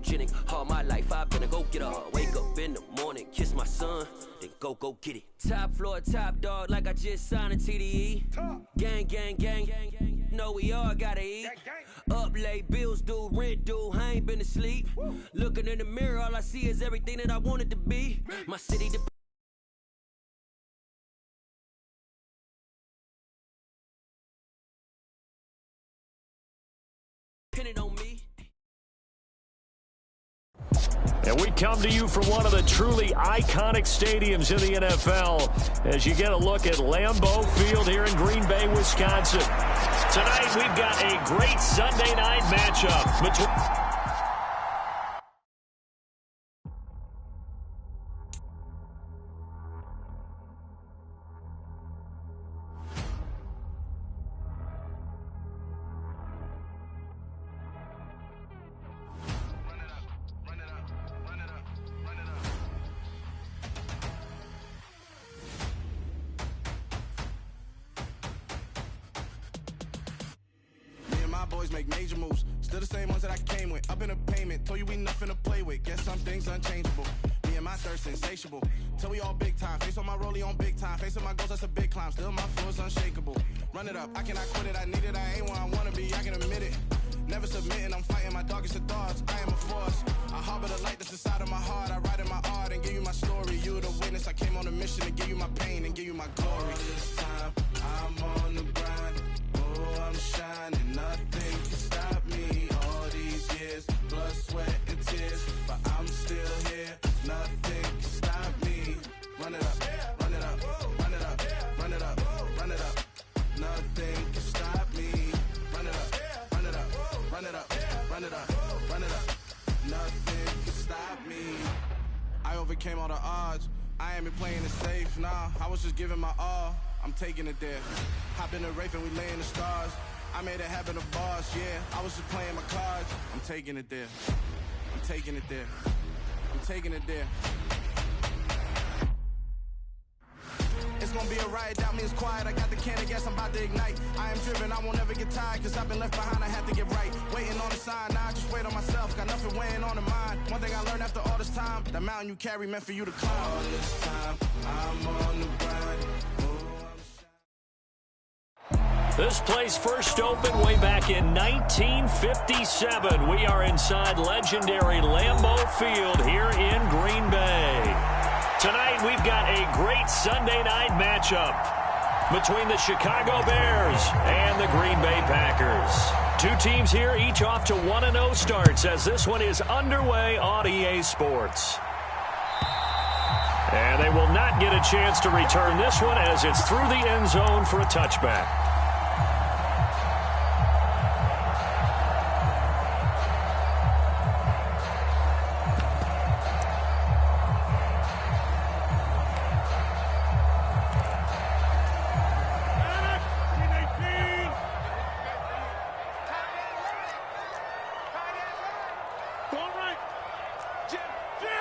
photogenic. All my life I've been a go-getter. Wake up in the morning, kiss my son, then go get it. Top floor, top dog, like I just signed a TDE. Gang, gang, gang, gang, gang. Know we all gotta eat. Up late, bills due, rent due, I ain't been asleep. Looking in the mirror, all I see is everything that I wanted to be. My city depended on me. And we come to you from one of the truly iconic stadiums in the NFL as you get a look at Lambeau Field here in Green Bay, Wisconsin. Tonight we've got a great Sunday night matchup between... Boys make major moves, still the same ones that I came with. Up in a payment, told you we nothing to play with. Guess some things unchangeable. Me and my thirst insatiable. Till we all big time. Face on my rollie on big time. Facing my goals, that's a big climb. Still my flow is unshakable. Run it up, I cannot quit it. I need it, I ain't where I wanna be. I can admit it. Never submitting, I'm fighting my darkest of thoughts. I am a force. I harbor the light that's inside of my heart. I write in my art and give you my story. You the witness. I came on a mission to give you my pain and give you my glory. This time I'm on the grind. Oh, I'm shining. Nothing can stop me. All these years, blood, sweat, and tears, but I'm still here. Nothing can stop me. Run it up, run it up, run it up, run it up, run it up. Nothing can stop me. Run it up, run it up, run it up, run it up, run it up. Nothing can stop me. I overcame all the odds. I ain't been playing it safe, nah. I was just giving my all. I'm taking it there. Hop in the Wraith and we lay in the stars. I made it happen to boss, yeah. I was just playing my cards. I'm taking it there. I'm taking it there. I'm taking it there. It's gonna be a riot, doubt me it's quiet. I got the can of gas, I'm about to ignite. I am driven, I won't ever get tired, cause I've been left behind, I have to get right. Waiting on the sign, now I just wait on myself. Got nothing weighing on the mind. One thing I learned after all this time, the mountain you carry meant for you to climb. All this time, I'm on the grind. This place first opened way back in 1957. We are inside legendary Lambeau Field here in Green Bay. Tonight we've got a great Sunday night matchup between the Chicago Bears and the Green Bay Packers. Two teams here, each off to 1-0 starts as this one is underway on EA Sports. And they will not get a chance to return this one as it's through the end zone for a touchback.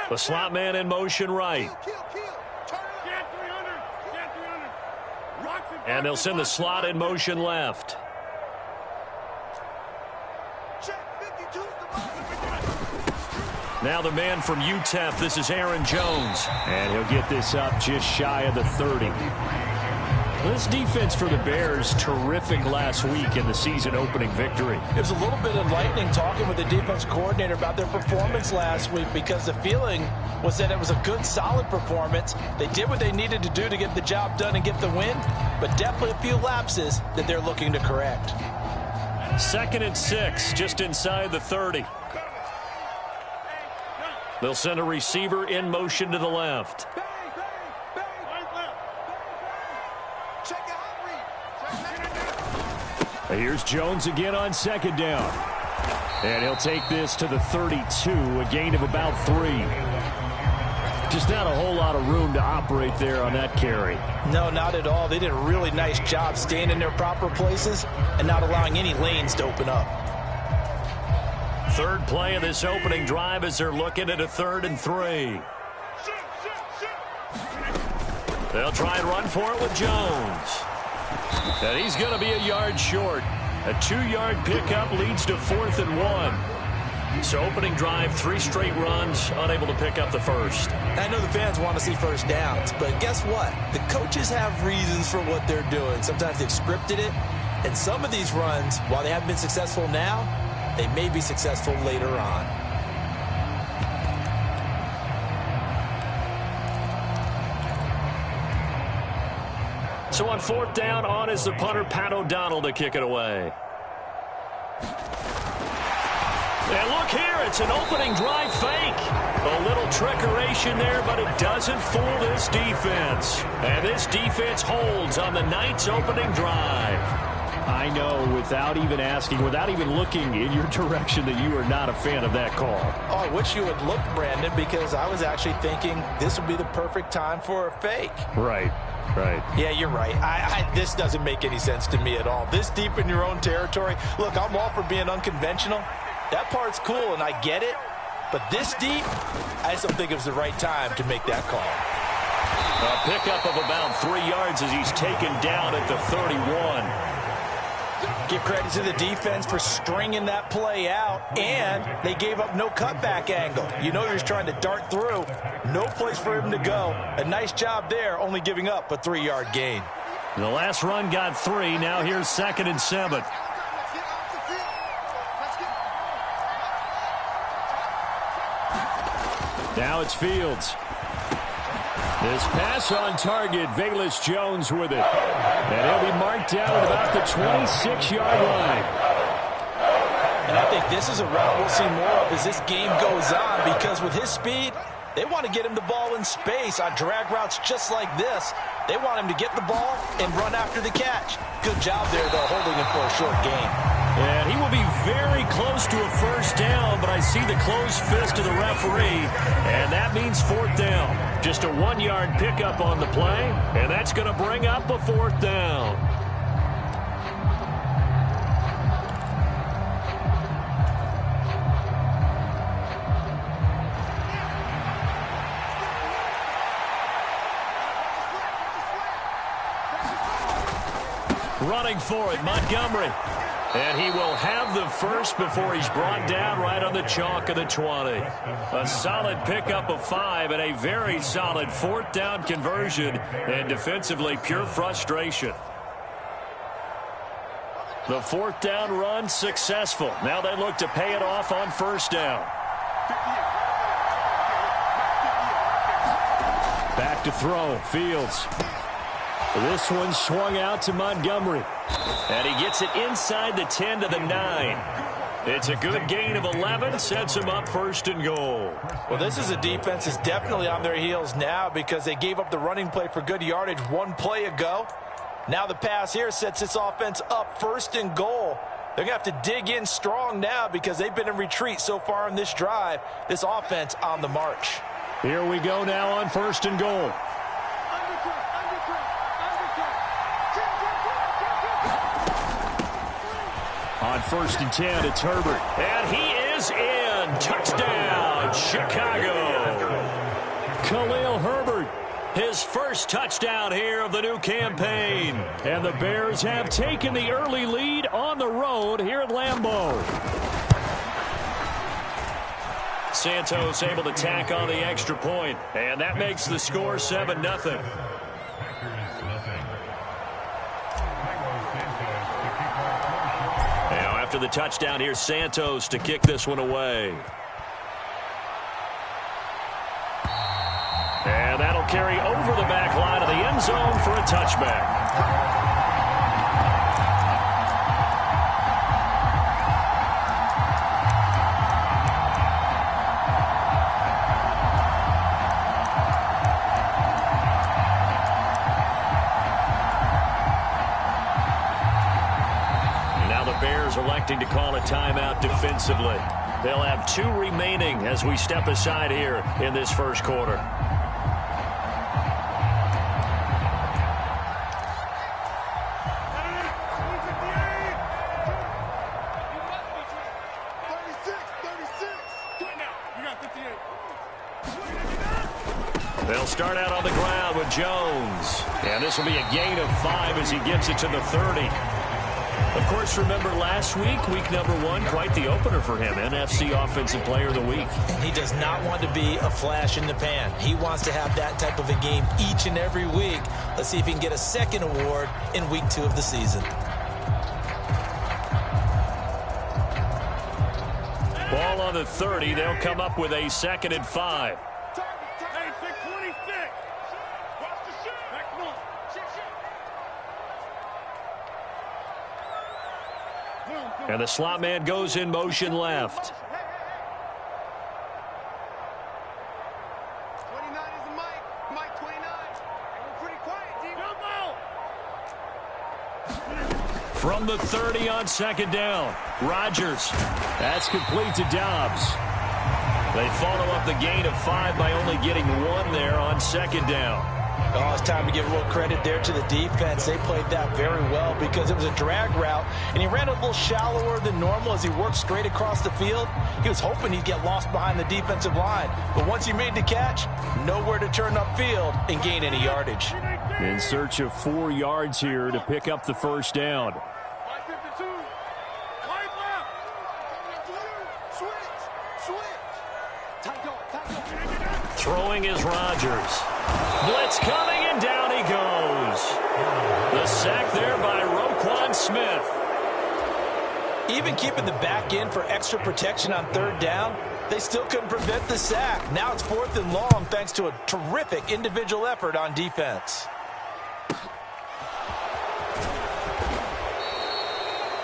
The slot man in motion right. And they'll send the slot in motion left. Now the man from UTEP, this is Aaron Jones. And he'll get this up just shy of the 30. This defense for the Bears, terrific last week in the season opening victory. It was a little bit enlightening talking with the defense coordinator about their performance last week because the feeling was that it was a good, solid performance. They did what they needed to do to get the job done and get the win, but definitely a few lapses that they're looking to correct. 2nd and 6, just inside the 30. They'll send a receiver in motion to the left. Here's Jones again on 2nd down. And he'll take this to the 32, a gain of about 3. Just not a whole lot of room to operate there on that carry. No, not at all. They did a really nice job staying in their proper places and not allowing any lanes to open up. Third play of this opening drive as they're looking at a 3rd and 3. They'll try and run for it with Jones. And he's going to be a yard short. A 2-yard pickup leads to 4th and 1. So opening drive, 3 straight runs, unable to pick up the first. I know the fans want to see first downs, but guess what? The coaches have reasons for what they're doing. Sometimes they've scripted it, and some of these runs, while they haven't been successful now, they may be successful later on. So on 4th down, on is the punter, Pat O'Donnell, to kick it away. And look here, it's an opening drive fake. A little trickeration there, but it doesn't fool this defense. And this defense holds on the Knights' opening drive. I know, without even asking, without even looking in your direction, that you are not a fan of that call. Oh, I wish you had looked, Brandon, because I was actually thinking this would be the perfect time for a fake. Right. Yeah, you're right. This doesn't make any sense to me at all. This deep in your own territory. Look, I'm all for being unconventional. That part's cool, and I get it. But this deep, I just don't think it was the right time to make that call. A pickup of about 3 yards as he's taken down at the 31. Give credit to the defense for stringing that play out, and they gave up no cutback angle. You know he was trying to dart through. No place for him to go. A nice job there, only giving up a 3-yard gain. The last run got 3. Now here's 2nd and 7. Now it's Fields. This pass on target, Velus Jones with it. And he'll be marked down at about the 26-yard line. And I think this is a route we'll see more of as this game goes on, because with his speed, they want to get him the ball in space on drag routes just like this. They want him to get the ball and run after the catch. Good job there, though, holding him for a short gain. And he will be very close to a first down, but I see the closed fist of the referee, and that means 4th down. Just a 1-yard pickup on the play, and that's going to bring up a 4th down. Running for it, Montgomery. And he will have the first before he's brought down right on the chalk of the 20. A solid pickup of 5 and a very solid 4th down conversion, and defensively pure frustration. The 4th down run successful. Now they look to pay it off on 1st down. Back to throw, Fields. This one swung out to Montgomery. And he gets it inside the 10 to the 9. It's a good gain of 11, sets him up 1st and goal. Well, this is a defense that's definitely on their heels now, because they gave up the running play for good yardage 1 play ago. Now the pass here sets this offense up 1st and goal. They're going to have to dig in strong now because they've been in retreat so far in this drive. This offense on the march. Here we go now on 1st and goal. On 1st and 10, it's Herbert. And he is in. Touchdown, Chicago. Khalil Herbert. His first touchdown here of the new campaign. And the Bears have taken the early lead on the road here at Lambeau. Santos able to tack on the extra point, and that makes the score 7-0. Now after the touchdown, here's Santos to kick this one away. And that'll carry over the back line of the end zone for a touchback. Electing to call a timeout defensively. They'll have 2 remaining as we step aside here in this first quarter. They'll start out on the ground with Jones. And this will be a gain of 5 as he gets it to the 30. Of course, remember last week, week number 1, quite the opener for him, NFC Offensive Player of the Week. And he does not want to be a flash in the pan. He wants to have that type of a game each and every week. Let's see if he can get a second award in week 2 of the season. Ball on the 30. They'll come up with a 2nd and 5. And the slot man goes in motion left. 29 is the mic. Mic 29. We're pretty quiet, D. From the 30 on 2nd down. Rodgers. That's complete to Dobbs. They follow up the gain of 5 by only getting 1 there on 2nd down. Oh, it's time to give a little credit there to the defense. They played that very well because it was a drag route, and he ran a little shallower than normal as he worked straight across the field. He was hoping he'd get lost behind the defensive line, but once he made the catch, nowhere to turn upfield and gain any yardage. In search of 4 yards here to pick up the 1st down. Throwing is Rodgers. Blitz coming, and down he goes. The sack there by Roquan Smith. Even keeping the back end for extra protection on 3rd down, they still couldn't prevent the sack. Now it's 4th and long thanks to a terrific individual effort on defense.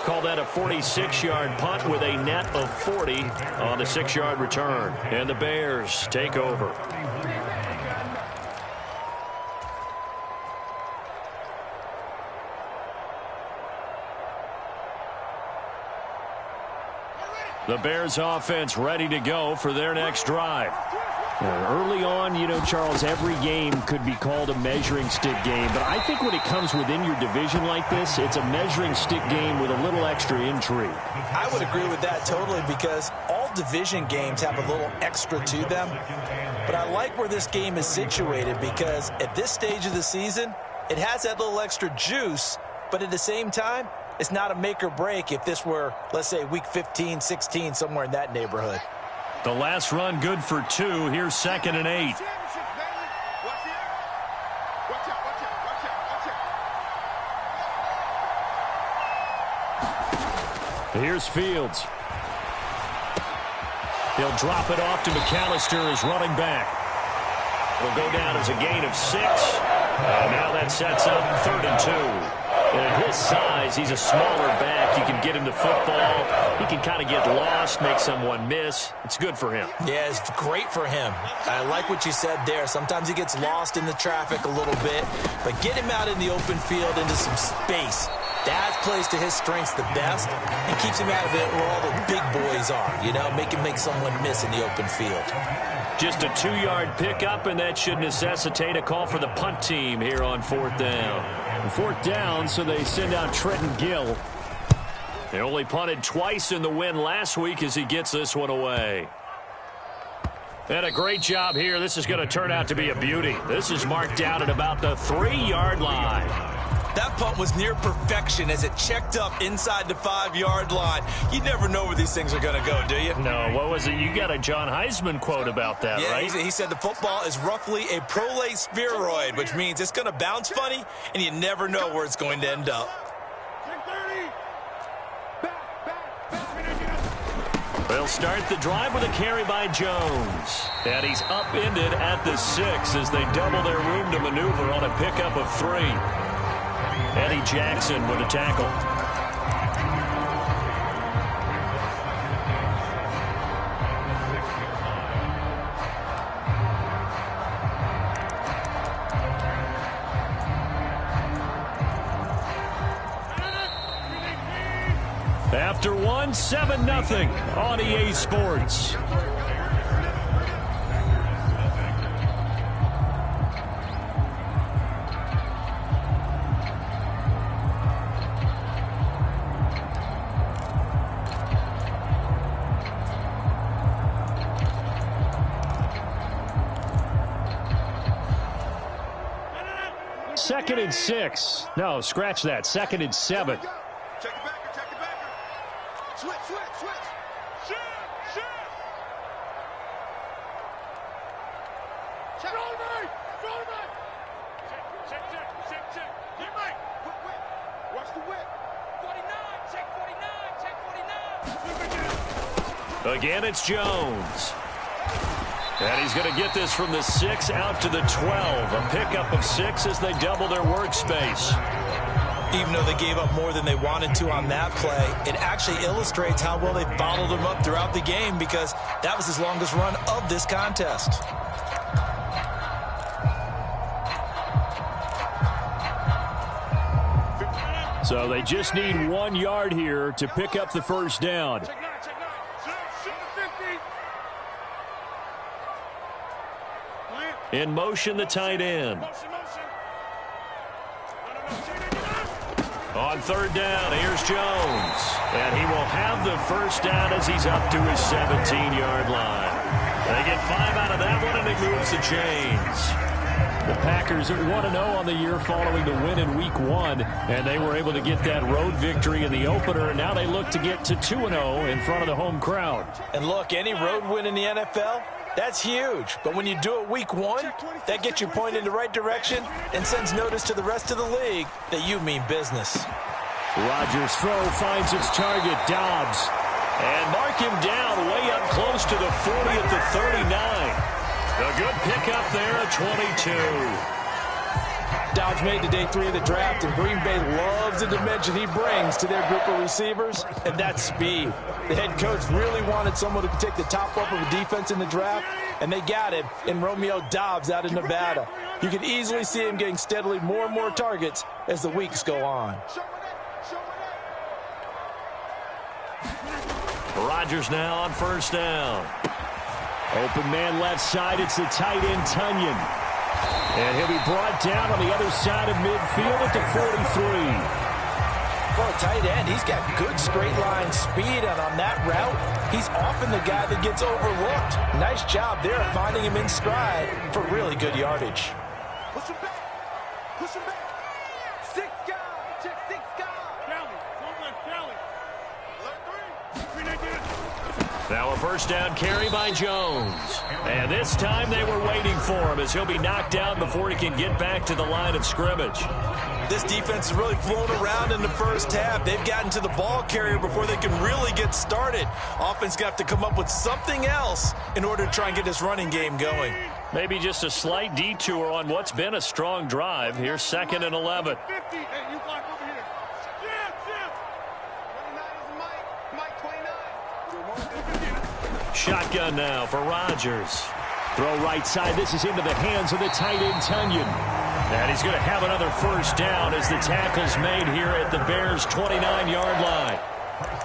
Call that a 46-yard punt with a net of 40 on the 6-yard return. And the Bears take over. The Bears offense ready to go for their next drive. Early on, you know, Charles, every game could be called a measuring stick game. But I think when it comes within your division like this, it's a measuring stick game with a little extra intrigue. I would agree with that totally because all division games have a little extra to them. But I like where this game is situated because at this stage of the season, it has that little extra juice. But at the same time, it's not a make or break if this were, let's say, week 15, 16, somewhere in that neighborhood. The last run good for 2. Here's 2nd and 8. Here's Fields. He'll drop it off to McAllister as running back. Will go down as a gain of 6. And now that sets up 3rd and 2. And at his size, he's a smaller back. You can get him the football. He can kind of get lost, make someone miss. It's good for him. Yeah, it's great for him. I like what you said there. Sometimes he gets lost in the traffic a little bit, but get him out in the open field into some space. That plays to his strengths the best and keeps him out of it where all the big boys are, you know, make someone miss in the open field. Just a 2-yard pickup, and that should necessitate a call for the punt team here on 4th down. 4th down, so they send out Trenton Gill. They only punted twice in the win last week as he gets this one away. And a great job here. This is going to turn out to be a beauty. This is marked out at about the 3-yard line. That punt was near perfection as it checked up inside the 5-yard line. You never know where these things are going to go, do you? No, what was it? You got a John Heisman quote about that, yeah, right? He said the football is roughly a prolate spheroid, which means it's going to bounce funny, and you never know where it's going to end up. They'll start the drive with a carry by Jones. And he's upended at the 6 as they double their room to maneuver on a pickup of 3. Eddie Jackson with a tackle. After 1, 7-0 on EA Sports. Second and 6. No, scratch that. 2nd and 7. Check it back. Switch. Shoot. Check. Throw me. Check. Get Mike. Whip. Watch the whip. 49. Check 49. Again, it's Jones. And he's going to get this from the 6 out to the 12. A pickup of 6 as they double their workspace. Even though they gave up more than they wanted to on that play, it actually illustrates how well they bottled them up throughout the game, because that was his longest run of this contest. So they just need 1 yard here to pick up the first down. In motion, the tight end. On third down, here's Jones. And he will have the first down as he's up to his 17-yard line. They get 5 out of that one, and it moves the chains. The Packers are 1-0 on the year following the win in Week 1, and they were able to get that road victory in the opener, and now they look to get to 2-0 in front of the home crowd. And look, any road win in the NFL, that's huge. But when you do it Week 1, that gets your point in the right direction and sends notice to the rest of the league that you mean business. Rodgers' throw finds its target, Dobbs. And mark him down way up close to the 40 at the 39. A good pickup there at 22. Dobbs made to day 3 of the draft, and Green Bay loves the dimension he brings to their group of receivers, and that's speed. The head coach really wanted someone who could take the top off of a defense in the draft, and they got him in Romeo Dobbs out of Nevada. You can easily see him getting steadily more and more targets as the weeks go on. Rodgers now on first down. Open man left side, it's the tight end Tunyon. And he'll be brought down on the other side of midfield at the 43. For a tight end, he's got good straight line speed, and on that route, he's often the guy that gets overlooked. Nice job there finding him in stride for really good yardage. Push him back. 6 guys. Check 6 guys. Cali. Alert 3. Now a first down carry by Jones. And this time they were waiting for him as he'll be knocked down before he can get back to the line of scrimmage. This defense has really flown around in the first half. They've gotten to the ball carrier before they can really get started. Offense got to come up with something else in order to try and get this running game going. Maybe just a slight detour on what's been a strong drive. Here's 2nd and 11. 50. Hey, you block over here. Jim. 29 is Mike 29. Shotgun now for Rodgers. Throw right side. This is into the hands of the tight end Tunyon. And he's going to have another first down as the tackle's made here at the Bears' 29-yard line.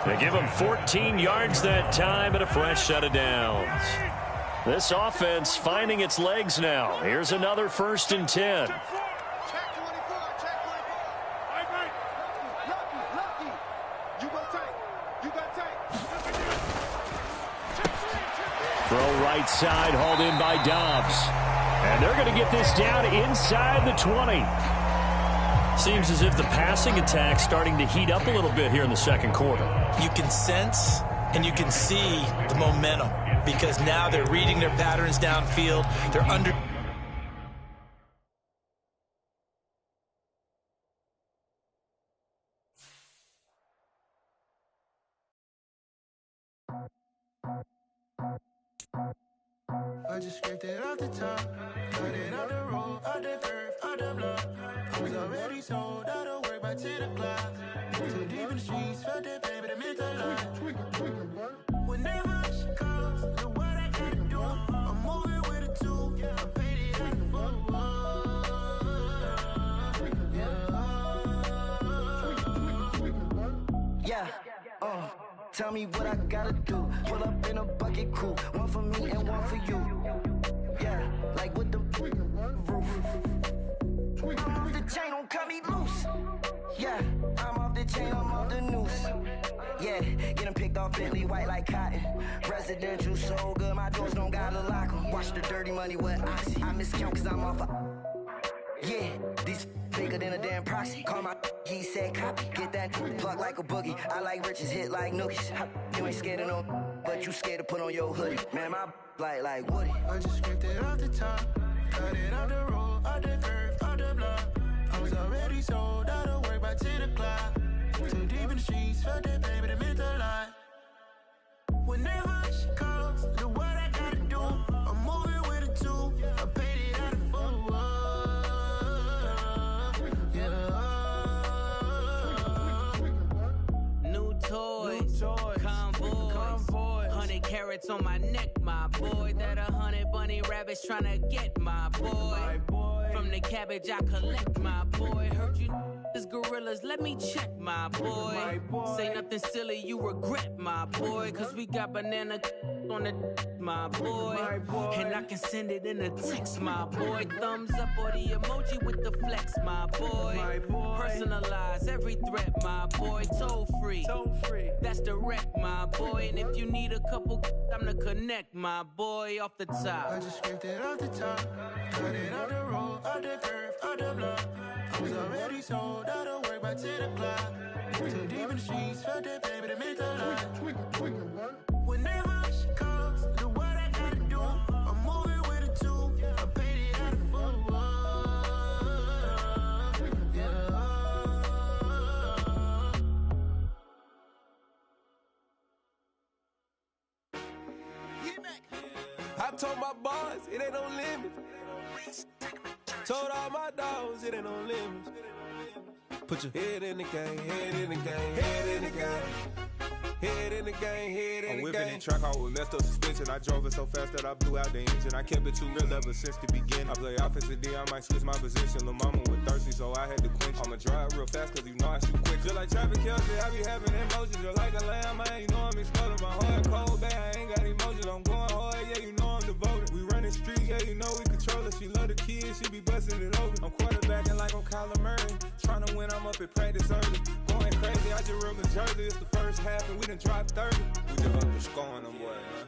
They give him 14 yards that time and a fresh set of downs. This offense finding its legs now. Here's another 1st and 10. Check 24. Lucky. You got tight. Throw right side, hauled in by Dobbs. And they're going to get this down inside the 20. Seems as if the passing attack's starting to heat up a little bit here in the second quarter. You can sense and you can see the momentum because now they're reading their patterns downfield. They're under... I just scraped it off the top, cut it out the road, out the curve, out the block. I was already sold, out of work by 10 o'clock. Too deep in the streets, felt that pain, but it meant a lot. Whenever she calls, look what I gotta do. I'm moving with a 2, I paid it at the phone. Yeah. Tell me what I gotta do. Pull up in a bucket crew, one for me and one for you. Yeah, like with the roof. I'm off the chain, don't cut me loose. Yeah, I'm off the chain, I'm off the noose. Yeah, get them picked off Bentley white like cotton. Residential so good, my doors don't gotta lock them. Watch the dirty money with Oxy. I miscount cause I'm off a... Yeah, this bigger than a damn proxy. Call my he said copy. Get that plug like a boogie. I like riches, hit like nookies. You ain't scared of no, but you scared to put on your hoodie. Man, my like Woody. I just scraped it off the top, cut it off the road, off the curve, off the block. I was already sold out of work by 10 o'clock. Too deep in the streets, felt that baby, that meant a lot. Whenever she calls, do what I gotta do. I'm moving with a two. I paid it out of full. Yeah. New toys, convoys, 100 carats on my neck, my boy. That 100 bunny rabbits tryna get my boy. From the cabbage I collect, my boy. Heard you is gorillas, let me check, my boy. Say nothing silly, you regret, my boy. Cause we got banana on the my boy. And I can send it in a text, my boy. Thumbs up or the emoji with the flex, my boy. Personalize every threat, my boy. Toll free, that's direct, my boy. And if you need a couple, I'm to connect, my boy. Off the top, I just scraped it off the top, cut it off the road, off the curve, off the block. I was already sold out of work by 10 o'clock. Too deep in the streets, felt that baby, that meant a lot. Whenever she calls, do what I gotta do. I'm moving with a two. I paid it out of full. Yeah. I told my boss, it ain't no limit. Told all my dogs, it ain't no limit. Put your head in the game, head in the game, head in the game. Head in the game, head in the game. I'm whipping in track out with messed up suspension. I drove it so fast that I blew out the engine. I kept it too real ever since the beginning. I play offensive D, I might switch my position. Lil' mama was thirsty, so I had to quench. I'ma drive real fast, cause you know I shoot quick. Just like Travis Kelce, I be having emotions. Just like a lamb, man, you know I'm exploding. My heart cold, bad, I ain't got emotions. I'm going hard, yeah, you know I'm devoted. We running streets, yeah, you know we control it. She love the kids, she be busting it over. I'm quarterbacking like I'm Kyler Murray. Trying to win, I'm up at practice early. Going crazy, I just real the jersey. It's the first half, and we done dropped 30. We just up the scoring them, boy, man.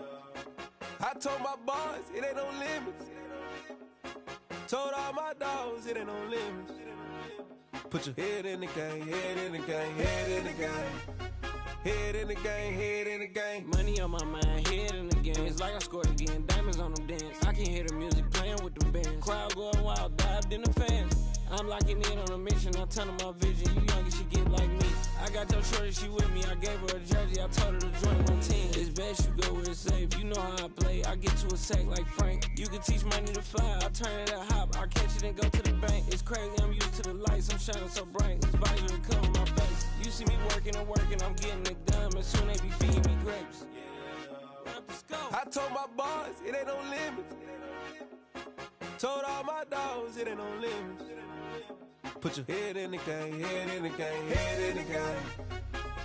I told my boys, it ain't no limits. Told all my dogs, it ain't no limits. Put your head in the game, head in the game, head in the game. Head in the game, head in the game. money on my mind, head in the game. It's like I scored again, diamonds on them dance. I can hear the music playing with them bands. Crowd going wild, dived in the fans. I'm locking in on a mission, I'm telling my vision. You young, you should get like me. I got your shorty, she with me. I gave her a jersey, I told her to join my team. It's best you go where it's safe. You know how I play. I get to a sack like Frank. You can teach money to fly. I turn it at hop. I catch it and go to the bank. It's crazy, I'm used to the lights. I'm shining so bright. This visor to cover my face. You see me working and working, I'm getting it done. But soon they be feeding me grapes. I told my boys, it ain't no limits. Told all my dogs, it ain't no limits. Put your head in the game, head in the game, head in the game.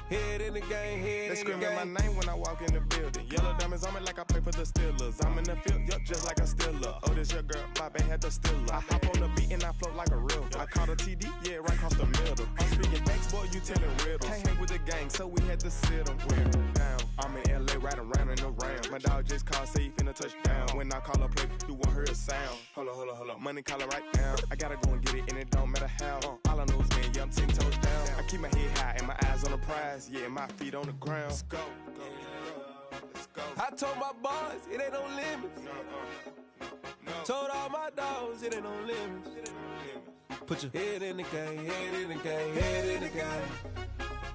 Head in the game, head in the game. They screaming my name when I walk in the building. Yellow diamonds on me like I play for the Steelers. I'm in the field, yup, just like a Steeler. Oh, this your girl, my band had the Steeler. I hop on the beat and I float like a river. I caught a TD, yeah, right across the middle. I'm speaking thanks, boy, you telling riddles. Can't hang with the gang, so we had to sit them down. I'm in LA, riding around in the Ram. My dog just called, say he finna touchdown. When I call a play, you won't hear a sound. Hold on, money calling right now. I gotta go and get it, and it don't matter how. All I know is man, yeah, I'm 10 toes down. I keep my head high and my eyes on the prize. Yeah, my feet on the ground. Let's go. I told my boys, it ain't no limits. Told all my dogs, it ain't no limits. Put your head in the game, head in the game, head in the game.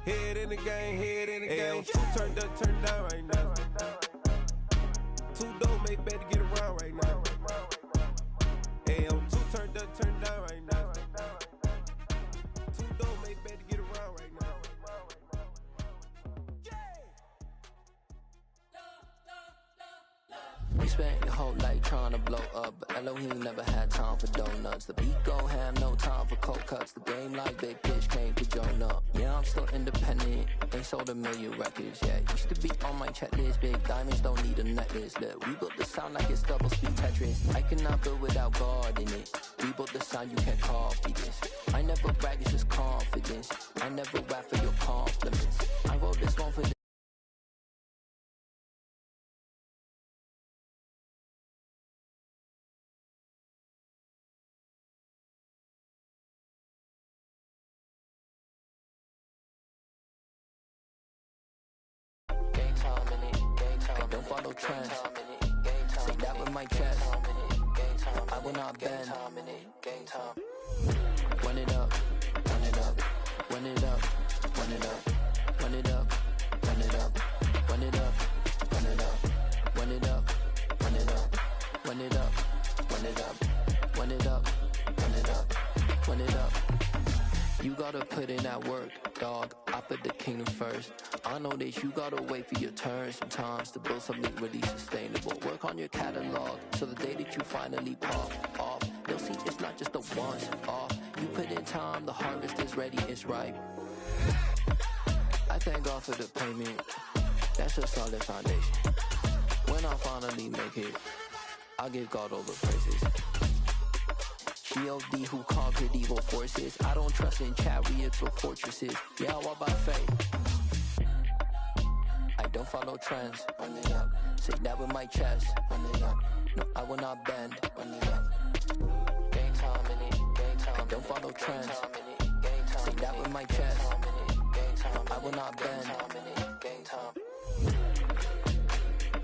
Head in the game, head in the game. Two turned up, turned down right now. Two dope make better get around right now. Hey, I'm two turned up, turned down right now. Two dope make better get around right now. We spent your whole life trying to blow up, but Elohim never had time for donuts. The beat go ham, no time for cold cuts. The game like Big Pitch came to join up. Yeah, I'm still independent, ain't sold a million records yet. Used to be on my checklist, big diamonds don't need a necklace. Look, we built the sound like it's double speed Tetris. I cannot build without God in it. We built the sound, you can't copy this. I never brag, it's just confidence. I never rap for your compliments. I wrote this one for the follow trends. Say that with my chest. I will not bend. Run it up, run it up, run it up, run it up, run it up, run it up, run it up, run it up, run it up, run it up, run it up, run it up, run it up, run it up, run it up. You gotta put in that work, dog. I put the kingdom first. I know that you gotta wait for your turn sometimes to build something really sustainable. Work on your catalog so the day that you finally pop off, they'll see it's not just a once off. You put in time, the harvest is ready, it's ripe. I thank God for the payment. That's a solid foundation. When I finally make it, I give God all the praises. G.O.D. who conquered evil forces. I don't trust in chariots or fortresses. Yeah, I walk by faith. I don't follow trends. Run it up. Say that with my chest. Run it up. No, I will not bend. Run it up. Game time in it. Game time. I don't follow trends. Say that with my chest. I will not bend. Game time.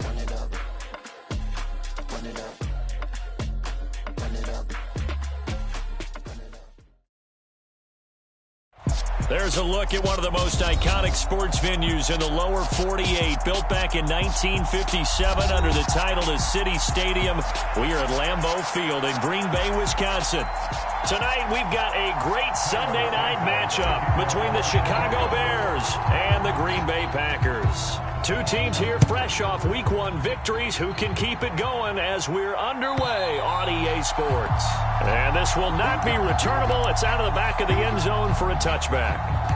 Run it up. Run it up. Run it up. There's a look at one of the most iconic sports venues in the lower 48. Built back in 1957 under the title of City Stadium. We are at Lambeau Field in Green Bay, Wisconsin. Tonight, we've got a great Sunday night matchup between the Chicago Bears and the Green Bay Packers. Two teams here fresh off Week 1 victories who can keep it going as we're underway on EA Sports. And this will not be returnable. It's out of the back of the end zone for a touchback.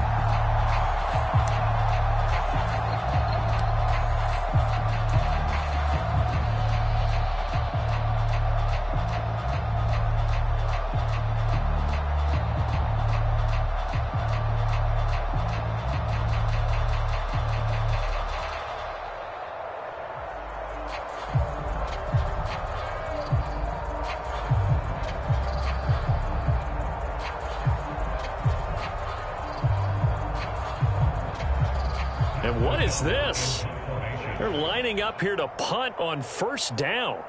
And what is this? They're lining up here to punt on first down.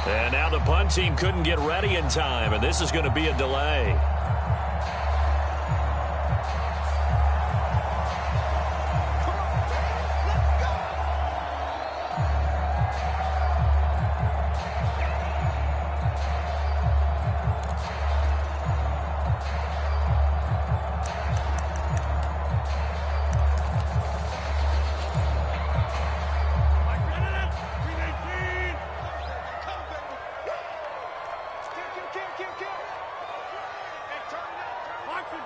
And now the punt team couldn't get ready in time, and this is going to be a delay.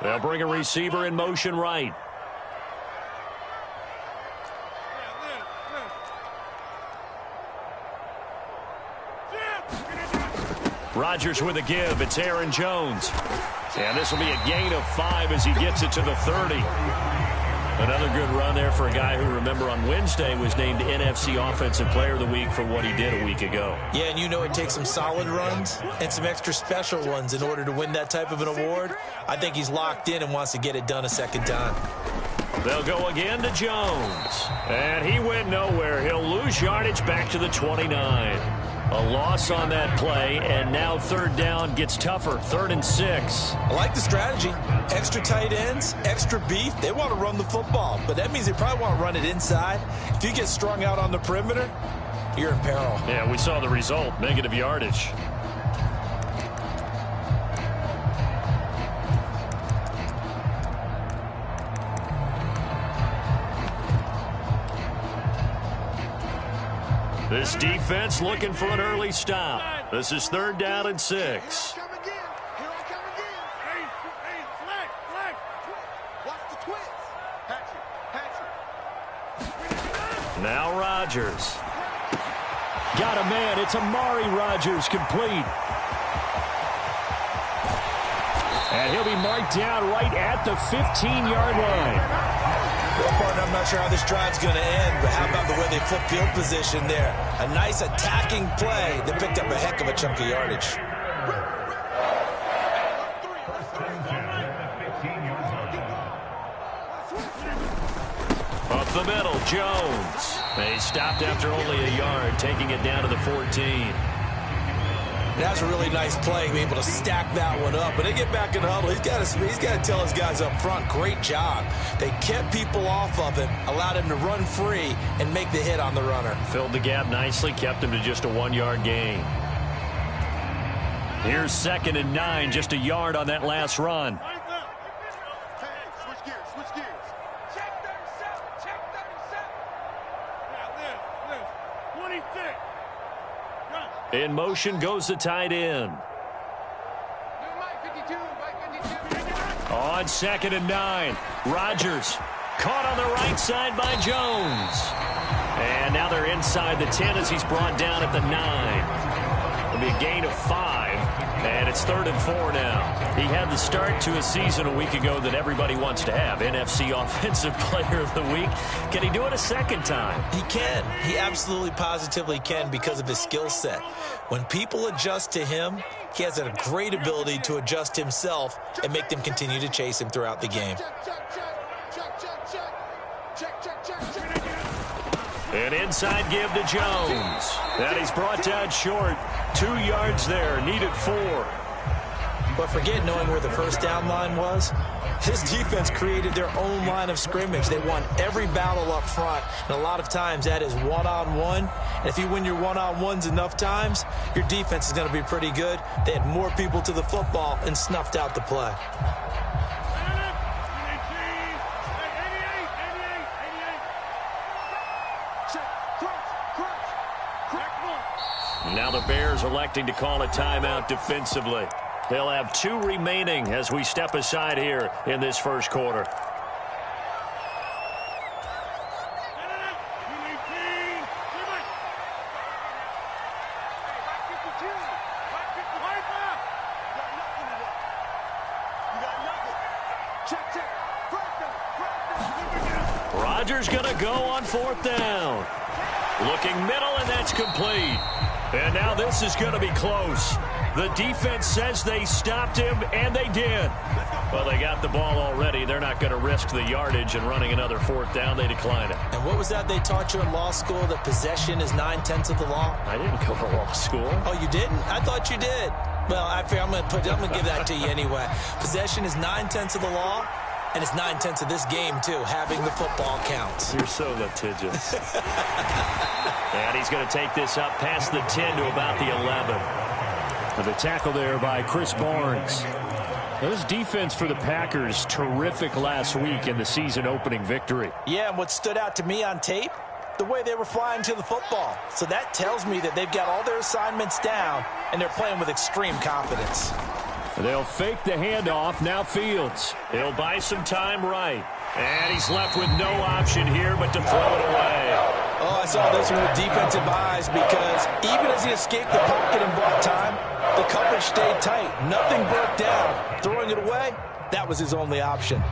They'll bring a receiver in motion right. Rodgers with a give. It's Aaron Jones. And this will be a gain of 5 as he gets it to the 30. Another good run there for a guy who, remember, on Wednesday was named NFC Offensive Player of the Week for what he did a week ago. Yeah, and you know it takes some solid runs and some extra special ones in order to win that type of an award. I think he's locked in and wants to get it done a second time. They'll go again to Jones. And he went nowhere. He'll lose yardage back to the 29. A loss on that play, and now third down gets tougher. 3rd and 6. I like the strategy. Extra tight ends, extra beef. They want to run the football, but that means they probably want to run it inside. If you get strung out on the perimeter, you're in peril. Yeah, we saw the result. Negative yardage. This defense looking for an early stop. This is 3rd down and 6. Now Rodgers. Got a man. It's Amari Rodgers, complete. And he'll be marked down right at the 15-yard line. Well, partner, I'm not sure how this drive's going to end, but how about the way they flip field position there? A nice attacking play that picked up a heck of a chunk of yardage. Up the middle, Jones. They stopped after only a yard, taking it down to the 14. That's a really nice play, being able to stack that one up. But they get back in the huddle. He's got to tell his guys up front, great job. They kept people off of him, allowed him to run free, and make the hit on the runner. Filled the gap nicely, kept him to just a 1-yard gain. Here's 2nd and 9, just a yard on that last run. In motion goes the tight end. On 2nd and 9, Rodgers caught on the right side by Jones. And now they're inside the 10 as he's brought down at the 9. It'll be a gain of 5, and it's 3rd and 4 now. He had the start to a season a week ago that everybody wants to have. NFC Offensive Player of the Week. Can he do it a second time? He can. He absolutely positively can because of his skill set. When people adjust to him, he has a great ability to adjust himself and make them continue to chase him throughout the game. An inside give to Jones. That he's brought down short. 2 yards there, needed 4. But forget knowing where the first down line was. His defense created their own line of scrimmage. They won every battle up front, and a lot of times that is one-on-one. And if you win your one-on-ones enough times, your defense is going to be pretty good. They had more people to the football and snuffed out the play. Now the Bears electing to call a timeout defensively. They'll have 2 remaining as we step aside here in this first quarter. Rodgers going to go on 4th down. Looking middle, and that's complete. And now this is going to be close. The defense says they stopped him, and they did. Well, they got the ball already. They're not going to risk the yardage and running another 4th down. They decline it. And what was that they taught you in law school, that possession is 9/10 of the law? I didn't go to law school. Oh, you didn't? I thought you did. Well, I'm going to give that to you anyway. Possession is 9/10 of the law, and it's 9/10 of this game, too. Having the football counts. You're so litigious. And he's going to take this up past the 10 to about the 11. The tackle there by Chris Barnes. This defense for the Packers, terrific last week in the season-opening victory. Yeah, and what stood out to me on tape, the way they were flying to the football. So that tells me that they've got all their assignments down, and they're playing with extreme confidence. They'll fake the handoff. Now Fields. He'll buy some time right. And he's left with no option here but to throw it away. Oh, I saw this one with defensive eyes, because even as he escaped the pocket and bought time, the coverage stayed tight. Nothing broke down. Throwing it away, that was his only option.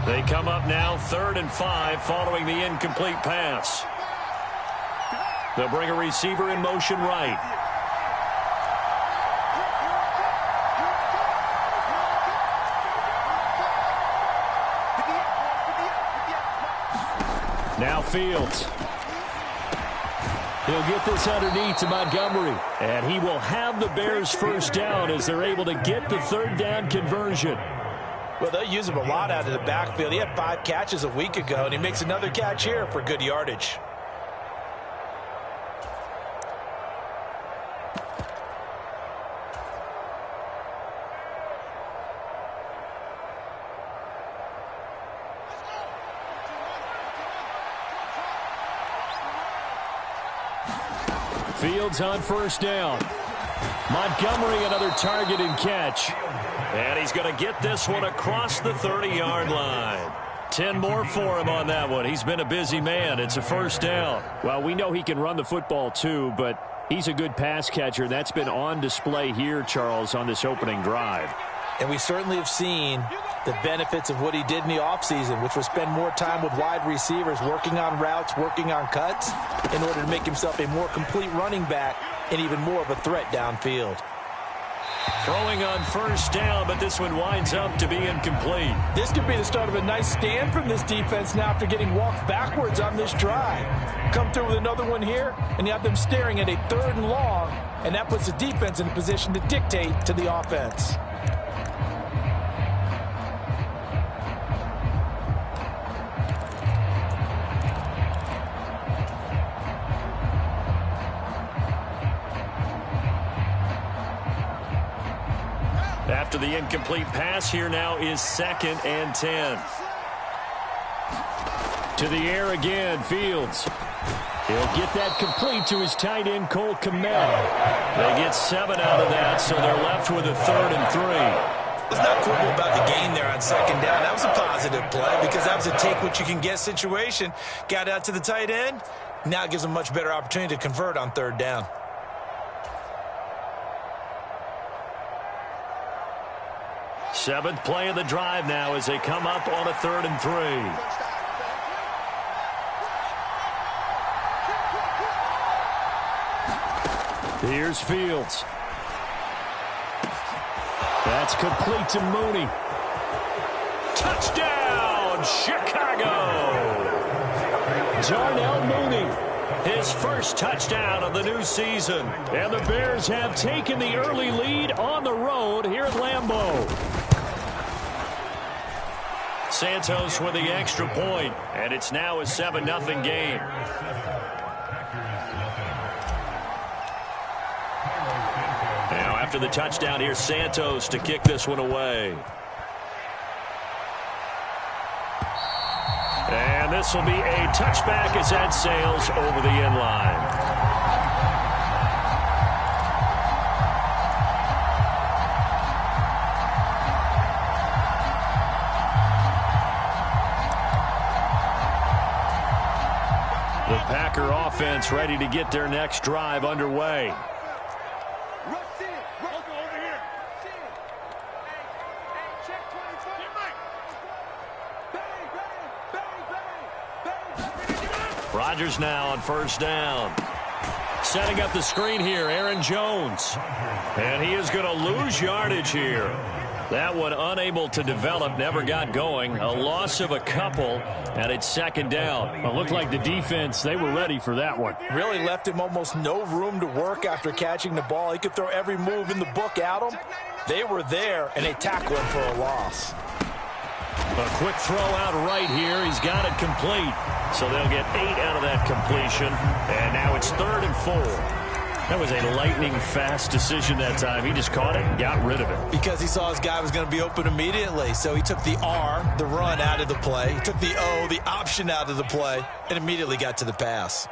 They come up now 3rd and 5 following the incomplete pass. They'll bring a receiver in motion right. Now Fields. He'll get this underneath to Montgomery. And he will have the Bears first down as they're able to get the 3rd down conversion. Well, they'll use him a lot out of the backfield. He had 5 catches a week ago, and he makes another catch here for good yardage. Fields on 1st down. Montgomery another target and catch. And he's going to get this one across the 30-yard line. 10 more for him on that one. He's been a busy man. It's a 1st down. Well, we know he can run the football too, but he's a good pass catcher. That's been on display here, Charles, on this opening drive. And we certainly have seen the benefits of what he did in the offseason, which was spend more time with wide receivers, working on routes, working on cuts, in order to make himself a more complete running back and even more of a threat downfield. Throwing on first down, but this one winds up to be incomplete. This could be the start of a nice stand from this defense now after getting walked backwards on this drive. Come through with another one here, and you have them staring at a 3rd and long, and that puts the defense in a position to dictate to the offense. After the incomplete pass, here now is 2nd and 10. To the air again, Fields. He'll get that complete to his tight end, Cole Kmet. They get 7 out of that, so they're left with a 3rd and 3. It's not cool about the gain there on 2nd down. That was a positive play because that was a take-what-you-can-get situation. Got out to the tight end. Now it gives them a much better opportunity to convert on 3rd down. Seventh play of the drive now as they come up on a 3rd and 3. Here's Fields. That's complete to Mooney. Touchdown, Chicago! Darnell Mooney, his first touchdown of the new season. And the Bears have taken the early lead on the road here at Lambeau. Santos with the extra point, and it's now a 7-0 game. Now after the touchdown, here's Santos to kick this one away. And this will be a touchback as that sails over the end line. The Packer offense ready to get their next drive underway. Rodgers now on first down. Setting up the screen here, Aaron Jones. And he is going to lose yardage here. That one unable to develop, never got going. A loss of a couple, and it's 2nd down. It looked like the defense, they were ready for that one. Really left him almost no room to work after catching the ball. He could throw every move in the book at him. They were there, and they tackled him for a loss. A quick throw out right here. He's got it complete. So they'll get 8 out of that completion. And now it's 3rd and 4. That was a lightning-fast decision that time. He just caught it and got rid of it. Because he saw his guy was going to be open immediately. So he took the R, the run, out of the play. He took the O, the option, out of the play, and immediately got to the pass.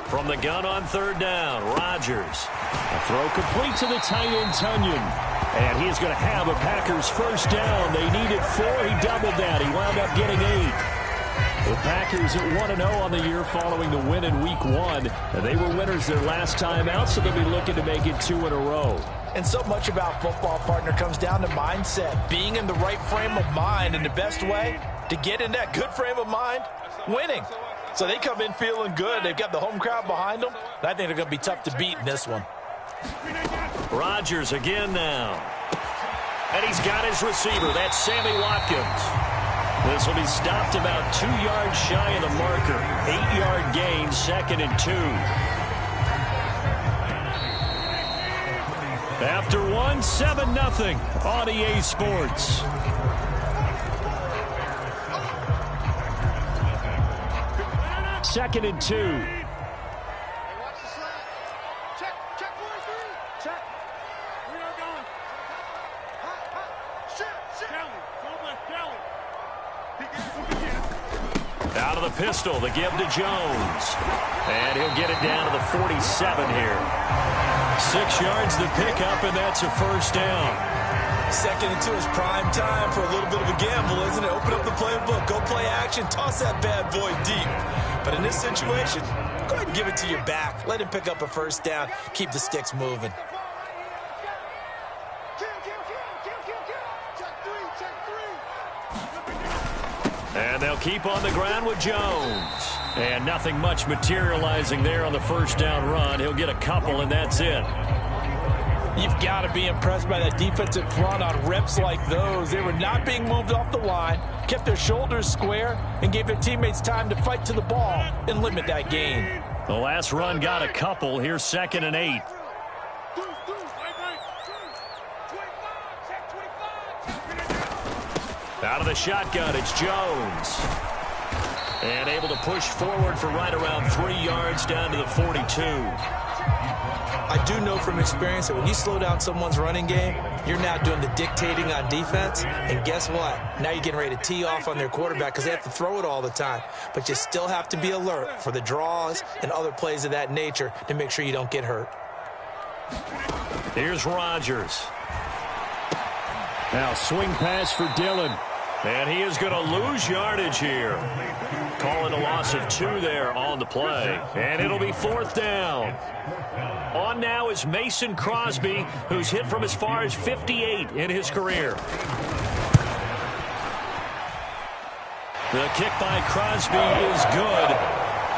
From the gun on 3rd down, Rodgers. A throw complete to the tight end, Tunyon. And he is going to have a Packers first down. They needed 4. He doubled that. He wound up getting 8. The Packers at 1-0 on the year following the win in Week 1. And they were winners their last time out, so they'll be looking to make it 2 in a row. And so much about football, partner, comes down to mindset. Being in the right frame of mind, and the best way to get in that good frame of mind, winning. So they come in feeling good. They've got the home crowd behind them. And I think they're going to be tough to beat in this one. Rodgers again now. And he's got his receiver. That's Sammy Watkins. This will be stopped about 2 yards shy of the marker. 8-yard gain, 2nd and 2. After 1, 7-0 on EA Sports. Second and 2. Out of the pistol, the give to Jones. And he'll get it down to the 47 here. 6 yards the pickup, and that's a first down. Second and 2 is prime time for a little bit of a gamble, isn't it? Open up the playbook, go play action, toss that bad boy deep. But in this situation, go ahead and give it to your back. Let him pick up a first down. Keep the sticks moving. And they'll keep on the ground with Jones. And nothing much materializing there on the first down run. He'll get a couple, and that's it. You've got to be impressed by that defensive front on reps like those. They were not being moved off the line, kept their shoulders square, and gave their teammates time to fight to the ball and limit that gain. The last run got a couple. Here's 2nd and 8. Out of the shotgun, it's Jones. And able to push forward for right around 3 yards down to the 42. I do know from experience that when you slow down someone's running game, you're now doing the dictating on defense. And guess what? Now you're getting ready to tee off on their quarterback because they have to throw it all the time. But you still have to be alert for the draws and other plays of that nature to make sure you don't get hurt. Here's Rodgers. Now swing pass for Dillon. And he is going to lose yardage here. Calling a loss of 2 there on the play. And it'll be 4th down. On now is Mason Crosby, who's hit from as far as 58 in his career. The kick by Crosby is good.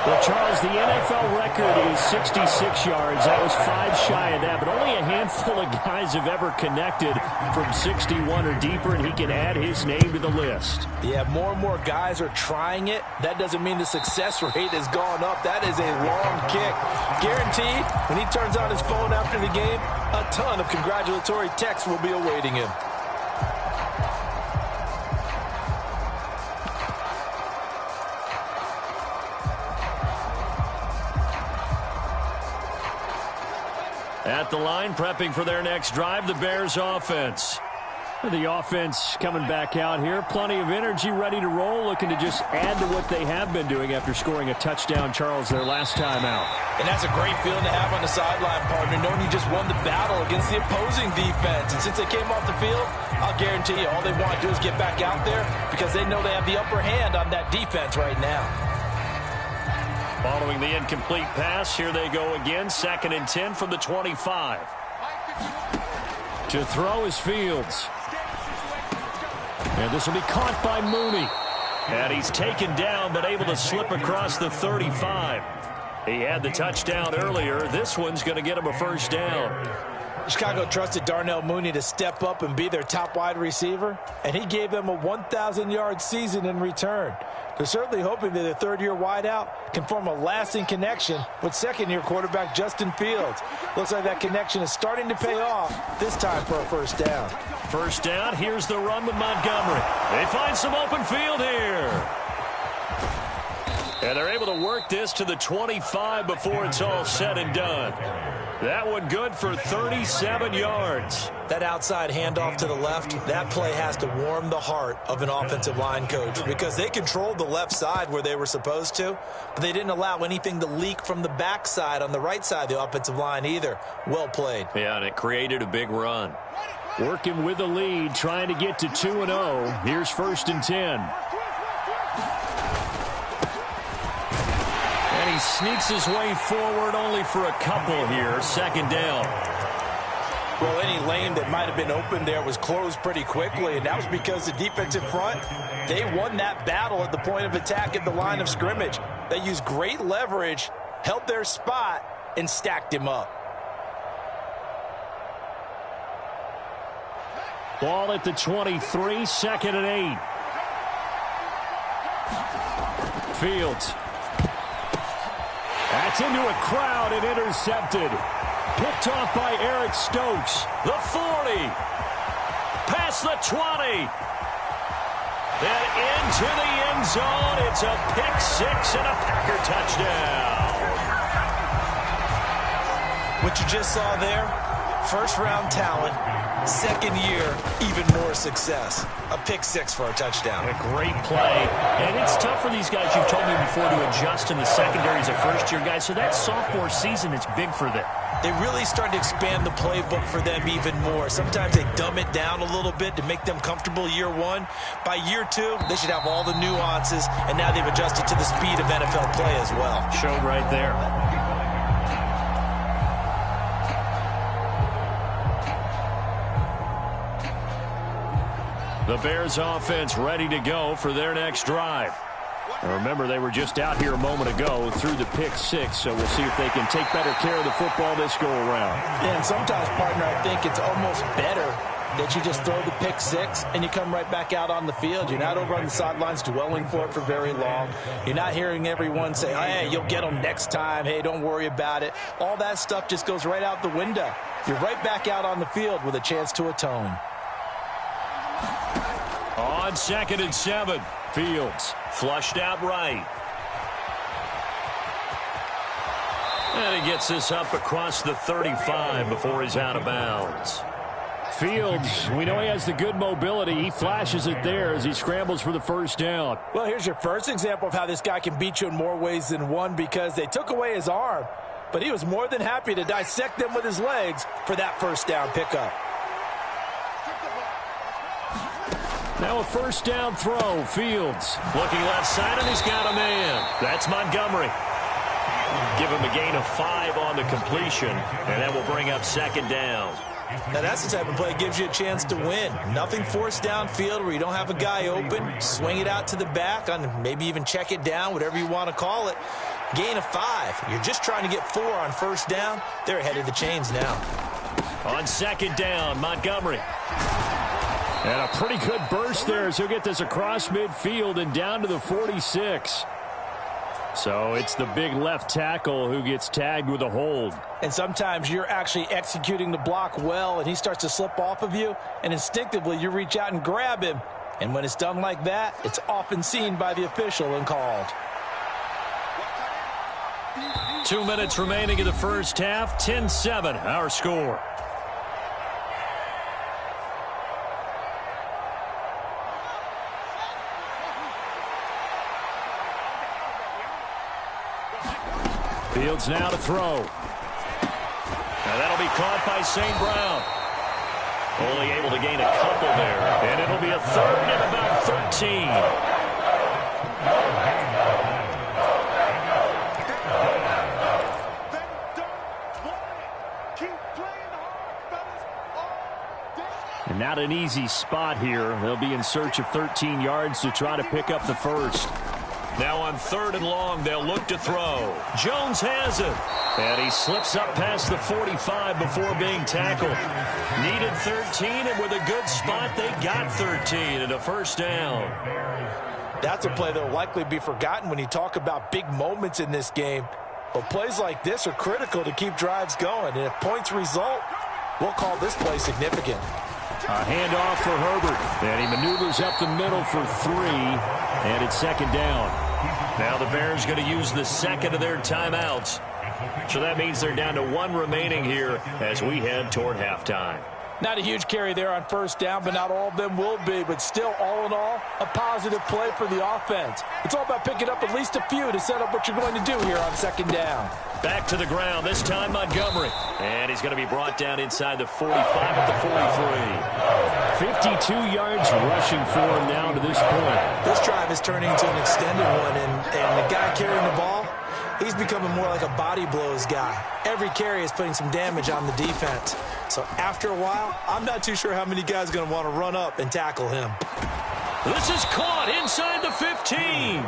Well, Charles, the NFL record is 66 yards. That was 5 shy of that, but only a handful of guys have ever connected from 61 or deeper, and he can add his name to the list. Yeah, more and more guys are trying it. That doesn't mean the success rate has gone up. That is a long kick. Guaranteed, when he turns on his phone after the game, a ton of congratulatory texts will be awaiting him. At the line, prepping for their next drive, the Bears offense. The offense coming back out here. Plenty of energy, ready to roll, looking to just add to what they have been doing after scoring a touchdown, Charles, their last time out. And that's a great feeling to have on the sideline, partner, knowing you just won the battle against the opposing defense. And since they came off the field, I'll guarantee you all they want to do is get back out there because they know they have the upper hand on that defense right now. Following the incomplete pass, here they go again. 2nd and 10 from the 25. To throw is Fields. And this will be caught by Mooney. And he's taken down, but able to slip across the 35. He had the touchdown earlier. This one's going to get him a first down. Chicago trusted Darnell Mooney to step up and be their top wide receiver, and he gave them a 1,000-yard season in return. They're certainly hoping that the third-year wideout can form a lasting connection with second-year quarterback Justin Fields. Looks like that connection is starting to pay off, this time for a first down. First down, here's the run with Montgomery. They find some open field here. And they're able to work this to the 25 before it's all said and done. That one good for 37 yards. That outside handoff to the left, that play has to warm the heart of an offensive line coach because they controlled the left side where they were supposed to, but they didn't allow anything to leak from the backside on the right side of the offensive line either. Well played. Yeah, and it created a big run. Working with the lead, trying to get to 2-0. Here's 1st and 10. And he sneaks his way forward only for a couple here. 2nd down. Well, any lane that might have been open there was closed pretty quickly, and that was because the defensive front, they won that battle at the point of attack at the line of scrimmage. They used great leverage, held their spot, and stacked him up. Ball at the 23, 2nd and 8. Fields. That's into a crowd and intercepted. Picked off by Eric Stokes. The 40. Past the 20. Then into the end zone. It's a pick six and a Packer touchdown. What you just saw there, first-round talent, Second year, even more success. A pick six for a touchdown. A great play. And it's tough for these guys, you've told me before, to adjust in the secondary as a first-year guy. So that sophomore season is big for them. They really started to expand the playbook for them even more. Sometimes they dumb it down a little bit to make them comfortable year one. By year two, they should have all the nuances, and now they've adjusted to the speed of NFL play as well. Showed right there. The Bears offense ready to go for their next drive. Now remember, they were just out here a moment ago through the pick six, so we'll see if they can take better care of the football this go-around. Yeah, and sometimes, partner, I think it's almost better that you just throw the pick six and you come right back out on the field. You're not over on the sidelines dwelling for it for very long. You're not hearing everyone say, hey, you'll get them next time. Hey, don't worry about it. All that stuff just goes right out the window. You're right back out on the field with a chance to atone. On 2nd and 7, Fields flushed out right. And he gets this up across the 35 before he's out of bounds. Fields, we know he has the good mobility. He flashes it there as he scrambles for the first down. Well, here's your first example of how this guy can beat you in more ways than one, because they took away his arm, but he was more than happy to dissect them with his legs for that first down pickup. Now a first down throw. Fields looking left side, and he's got a man. That's Montgomery. Give him a gain of 5 on the completion, and that will bring up 2nd down. Now that's the type of play that gives you a chance to win. Nothing forced downfield where you don't have a guy open. Swing it out to the back, on maybe even check it down, whatever you want to call it. Gain of 5. You're just trying to get 4 on first down. They're ahead of the chains now. On 2nd down, Montgomery. And a pretty good burst there as he'll get this across midfield and down to the 46. So it's the big left tackle who gets tagged with a hold. And sometimes you're actually executing the block well, and he starts to slip off of you, and instinctively you reach out and grab him. And when it's done like that, it's often seen by the official and called. 2 minutes remaining in the first half. 10-7, our score. Fields now to throw. Now that'll be caught by St. Brown. Only able to gain a couple there. And it'll be a 3rd and about 13. And not an easy spot here. They'll be in search of 13 yards to try to pick up the first. Now on 3rd and long, they'll look to throw. Jones has it. And he slips up past the 45 before being tackled. Needed 13, and with a good spot, they got 13 and a first down. That's a play that will likely be forgotten when you talk about big moments in this game. But plays like this are critical to keep drives going. And if points result, we'll call this play significant. A handoff for Herbert. And he maneuvers up the middle for 3. And it's 2nd down. Now the Bears going to use the 2nd of their timeouts. So that means they're down to 1 remaining here as we head toward halftime. Not a huge carry there on first down, but not all of them will be. But still, all in all, a positive play for the offense. It's all about picking up at least a few to set up what you're going to do here on 2nd down. Back to the ground, this time Montgomery. And he's going to be brought down inside the 45 at the 43. 52 yards rushing for him now to this point. This drive is turning into an extended one, and the guy carrying the ball, he's becoming more like a body blows guy. Every carry is putting some damage on the defense. So after a while, I'm not too sure how many guys are going to want to run up and tackle him. This is caught inside the 15.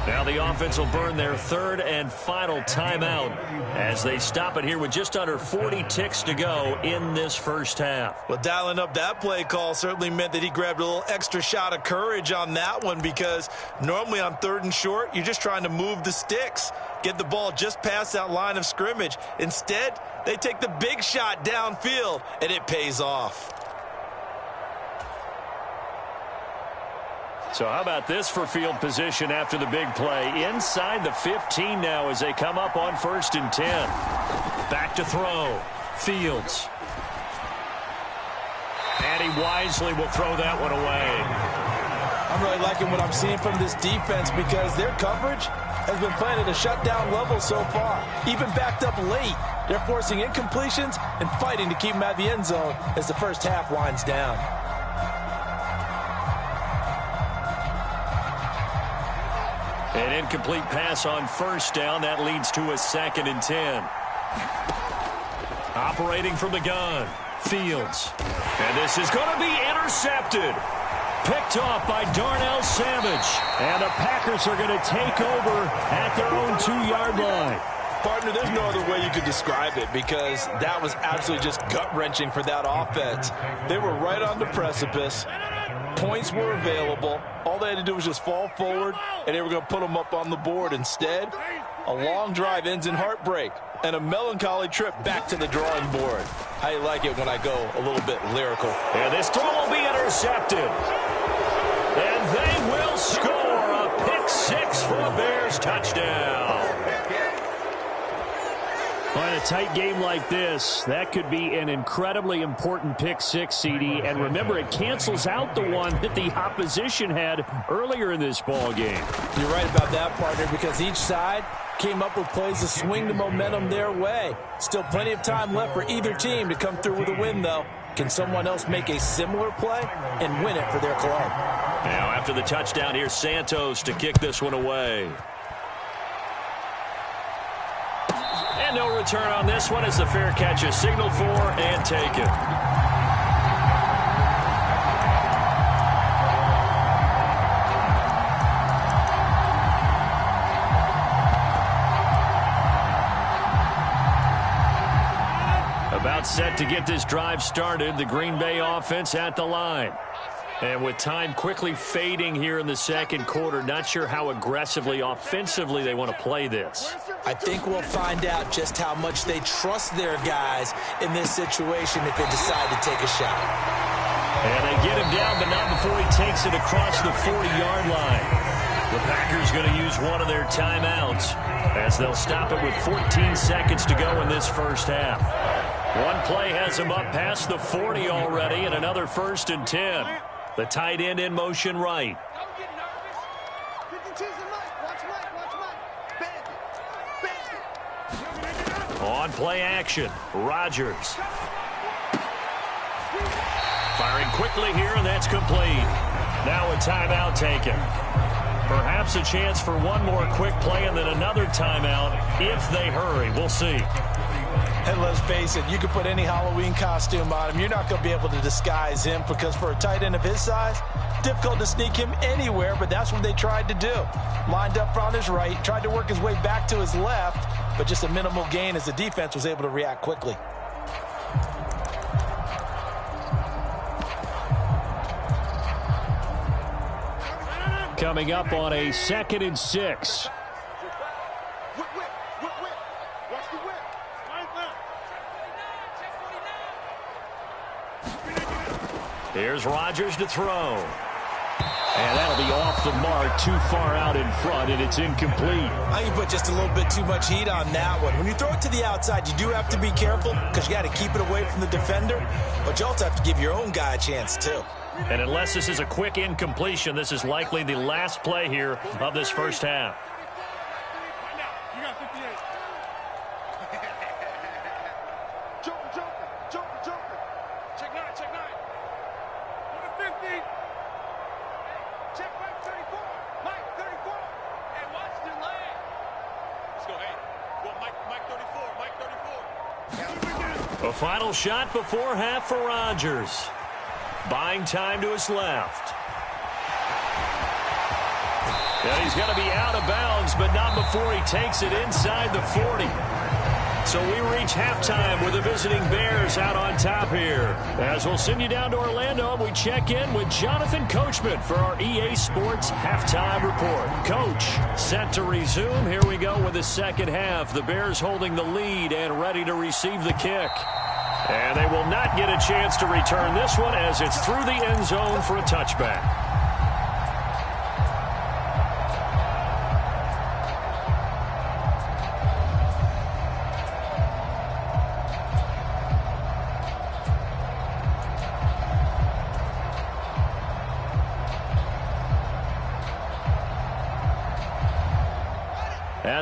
Now the offense will burn their 3rd and final timeout as they stop it here with just under 40 ticks to go in this first half. Well, dialing up that play call certainly meant that he grabbed a little extra shot of courage on that one, because normally on 3rd and short, you're just trying to move the sticks, get the ball just past that line of scrimmage. Instead, they take the big shot downfield, and it pays off. So how about this for field position after the big play? Inside the 15 now as they come up on 1st and 10. Back to throw. Fields. And he wisely will throw that one away. I'm really liking what I'm seeing from this defense because their coverage has been playing at a shutdown level so far. Even backed up late, they're forcing incompletions and fighting to keep them out of the end zone as the first half winds down. An incomplete pass on first down. That leads to a 2nd and 10. Operating from the gun, Fields. And this is going to be intercepted. Picked off by Darnell Savage. And the Packers are going to take over at their own 2-yard line. Partner, there's no other way you could describe it because that was absolutely just gut-wrenching for that offense. They were right on the precipice. Points were available. All they had to do was just fall forward, and they were going to put them up on the board. Instead, a long drive ends in heartbreak and a melancholy trip back to the drawing board. I like it when I go a little bit lyrical. And this throw will be intercepted. And they will score a pick 6 for a Bears touchdown. On a tight game like this, that could be an incredibly important pick 6, CD. And remember, it cancels out the one that the opposition had earlier in this ball game. You're right about that, partner, because each side came up with plays to swing the momentum their way. Still plenty of time left for either team to come through with a win, though. Can someone else make a similar play and win it for their club? Now, after the touchdown, here's Santos to kick this one away. And no return on this one as the fair catch is signaled for and taken. About set to get this drive started, the Green Bay offense at the line. And with time quickly fading here in the second quarter, not sure how aggressively, offensively they want to play this. I think we'll find out just how much they trust their guys in this situation if they decide to take a shot. And they get him down, but not before he takes it across the 40-yard line. The Packers going to use one of their timeouts as they'll stop it with 14 seconds to go in this first half. One play has him up past the 40 already, and another 1st and 10. The tight end in motion right. On play action, Rodgers. Firing quickly here, and that's complete. Now a timeout taken. Perhaps a chance for one more quick play and then another timeout if they hurry. We'll see. And let's face it, you can put any Halloween costume on him. You're not going to be able to disguise him because for a tight end of his size, difficult to sneak him anywhere, but that's what they tried to do. Lined up on his right, tried to work his way back to his left, but just a minimal gain as the defense was able to react quickly. Coming up on a 2nd and 6. Here's Rodgers to throw. And that'll be off the mark, too far out in front, and it's incomplete. I think you put just a little bit too much heat on that one. When you throw it to the outside, you do have to be careful because you got to keep it away from the defender, but you also have to give your own guy a chance, too. And unless this is a quick incompletion, this is likely the last play here of this first half. A final shot before half for Rodgers. Buying time to his left. And he's going to be out of bounds, but not before he takes it inside the 40. So we reach halftime with the visiting Bears out on top here. As we'll send you down to Orlando, we check in with Jonathan Coachman for our EA Sports Halftime Report. Coach, set to resume. Here we go with the second half. The Bears holding the lead and ready to receive the kick. And they will not get a chance to return this one as it's through the end zone for a touchback.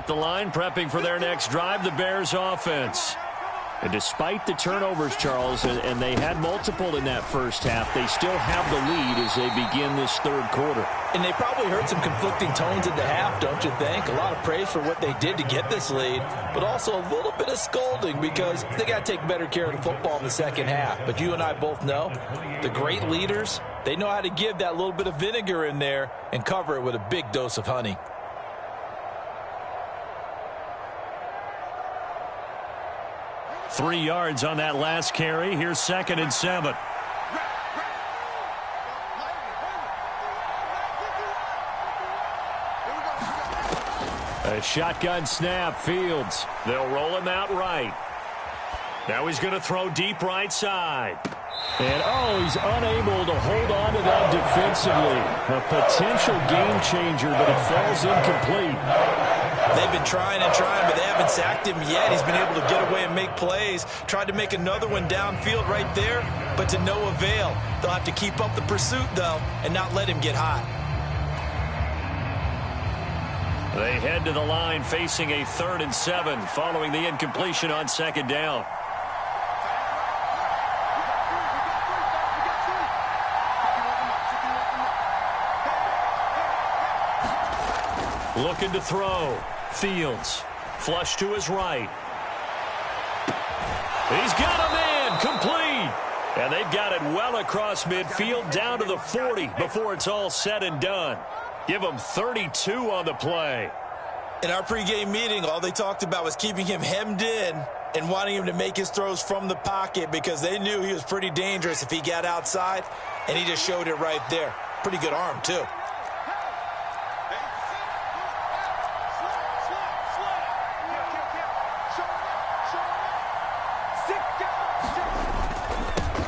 at the line, prepping for their next drive, the Bears offense. And despite the turnovers, Charles, and they had multiple in that first half, they still have the lead as they begin this third quarter. And they probably heard some conflicting tones at the half, don't you think? A lot of praise for what they did to get this lead, but also a little bit of scolding because they got to take better care of the football in the second half. But you and I both know the great leaders, they know how to give that little bit of vinegar in there and cover it with a big dose of honey. Three yards on that last carry. Here's 2nd and 7. A shotgun snap, Fields. They'll roll him out right. Now he's going to throw deep right side. And, he's unable to hold on to that defensively. A potential game changer, but it falls incomplete. They've been trying and trying, but they haven't sacked him yet. He's been able to get away and make plays. Tried to make another one downfield right there, but to no avail. They'll have to keep up the pursuit, though, and not let him get hot. They head to the line facing a 3rd and 7 following the incompletion on 2nd down. Looking to throw. Fields. Flush to his right. He's got a man. Complete. And they've got it well across midfield down to the 40 before it's all said and done. Give him 32 on the play. In our pregame meeting, all they talked about was keeping him hemmed in and wanting him to make his throws from the pocket because they knew he was pretty dangerous if he got outside, and he just showed it right there. Pretty good arm, too.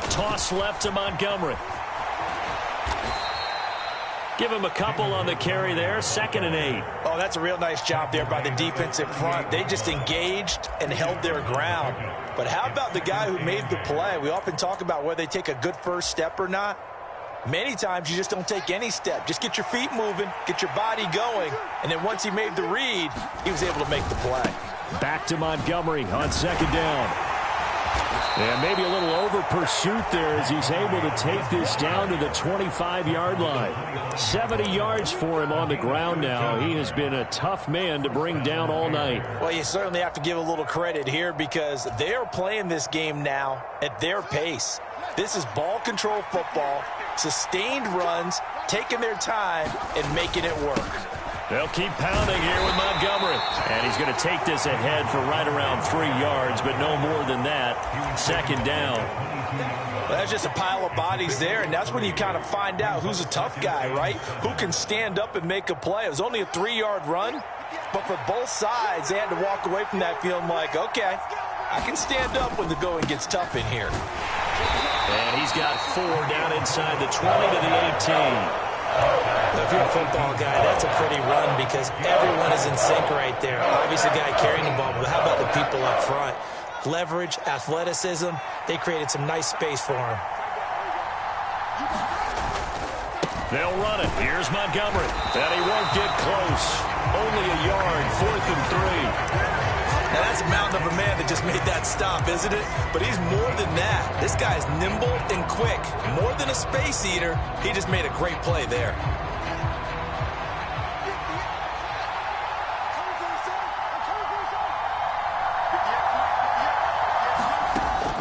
Toss left to Montgomery. Give him a couple on the carry there. 2nd and 8. Oh, that's a real nice job there by the defensive front. They just engaged and held their ground. But how about the guy who made the play? We often talk about whether they take a good first step or not. Many times you just don't take any step. Just get your feet moving, get your body going, and then once he made the read, he was able to make the play. Back to Montgomery on 2nd down. And maybe a little over pursuit there as he's able to take this down to the 25-yard line. 70 yards for him on the ground now. He has been a tough man to bring down all night. Well, you certainly have to give a little credit here because they are playing this game now at their pace. This is ball control football, sustained runs, taking their time, and making it work. They'll keep pounding here with Montgomery. And he's going to take this ahead for right around 3 yards, but no more than that. 2nd down. Well, that's just a pile of bodies there, and that's when you kind of find out who's a tough guy, right? Who can stand up and make a play. It was only a 3-yard run, but for both sides, they had to walk away from that feeling like, okay, I can stand up when the going gets tough in here. And he's got 4 down inside the 20 to the 18. If you're a football guy, that's a pretty run because everyone is in sync right there. Obviously, the guy carrying the ball, but how about the people up front? Leverage, athleticism, they created some nice space for him. They'll run it. Here's Montgomery. And he won't get close. Only a yard, 4th and 3. Now, that's a mountain of a man that just made that stop, isn't it? But he's more than that. This guy's nimble and quick. More than a space eater, he just made a great play there.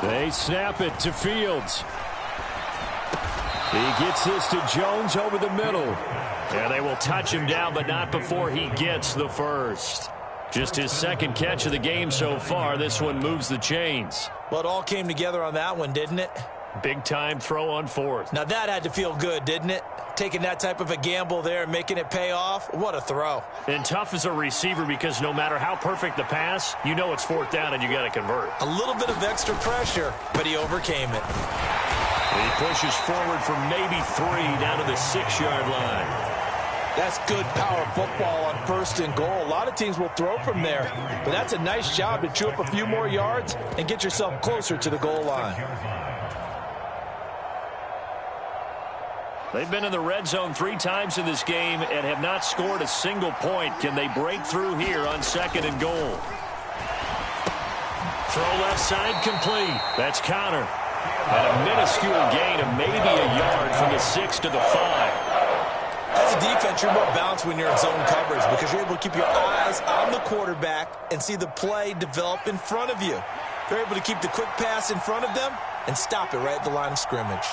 They snap it to Fields. He gets this to Jones over the middle. And they will touch him down, but not before he gets the first. Just his 2nd catch of the game so far. This one moves the chains. Well, it all came together on that one, didn't it? Big-time throw on 4th. Now, that had to feel good, didn't it? Taking that type of a gamble there and making it pay off. What a throw. And tough as a receiver because no matter how perfect the pass, you know it's 4th down and you got to convert. A little bit of extra pressure, but he overcame it. He pushes forward for maybe 3 down to the 6-yard line. That's good power football on 1st and goal. A lot of teams will throw from there, but that's a nice job to chew up a few more yards and get yourself closer to the goal line. They've been in the red zone 3 times in this game and have not scored a single point. Can they break through here on 2nd and goal? Throw left side complete. That's Conner. And a minuscule gain of maybe a yard from the 6 to the 5. As a defense, you're more balanced when you're in zone coverage because you're able to keep your eyes on the quarterback and see the play develop in front of you. They're able to keep the quick pass in front of them and stop it right at the line of scrimmage.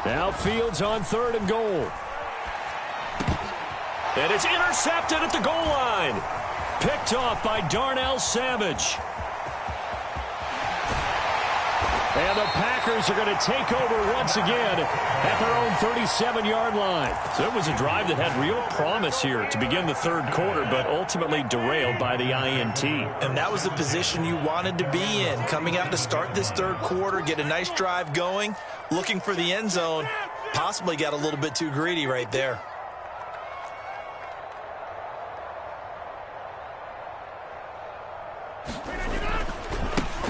Now Fields on 3rd and goal. And it's intercepted at the goal line. Picked off by Darnell Savage. And the Packers are going to take over once again at their own 37-yard line. So it was a drive that had real promise here to begin the 3rd quarter, but ultimately derailed by the INT. And that was the position you wanted to be in, coming out to start this 3rd quarter, get a nice drive going, looking for the end zone, possibly got a little bit too greedy right there.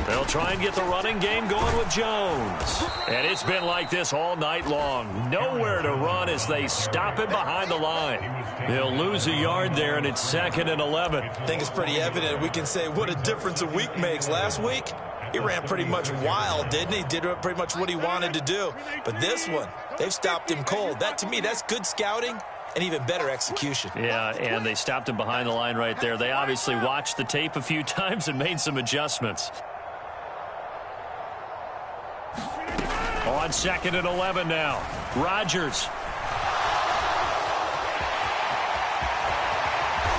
They'll try and get the running game going with Jones. And it's been like this all night long. Nowhere to run as they stop it behind the line. They'll lose a yard there, and it's 2nd and 11. I think it's pretty evident. We can say what a difference a week makes. Last week, he ran pretty much wild, didn't he? Did pretty much what he wanted to do. But this one, they've stopped him cold. That, to me, that's good scouting and even better execution. Yeah, and they stopped him behind the line right there. They obviously watched the tape a few times and made some adjustments. On 2nd and 11 now. Rodgers.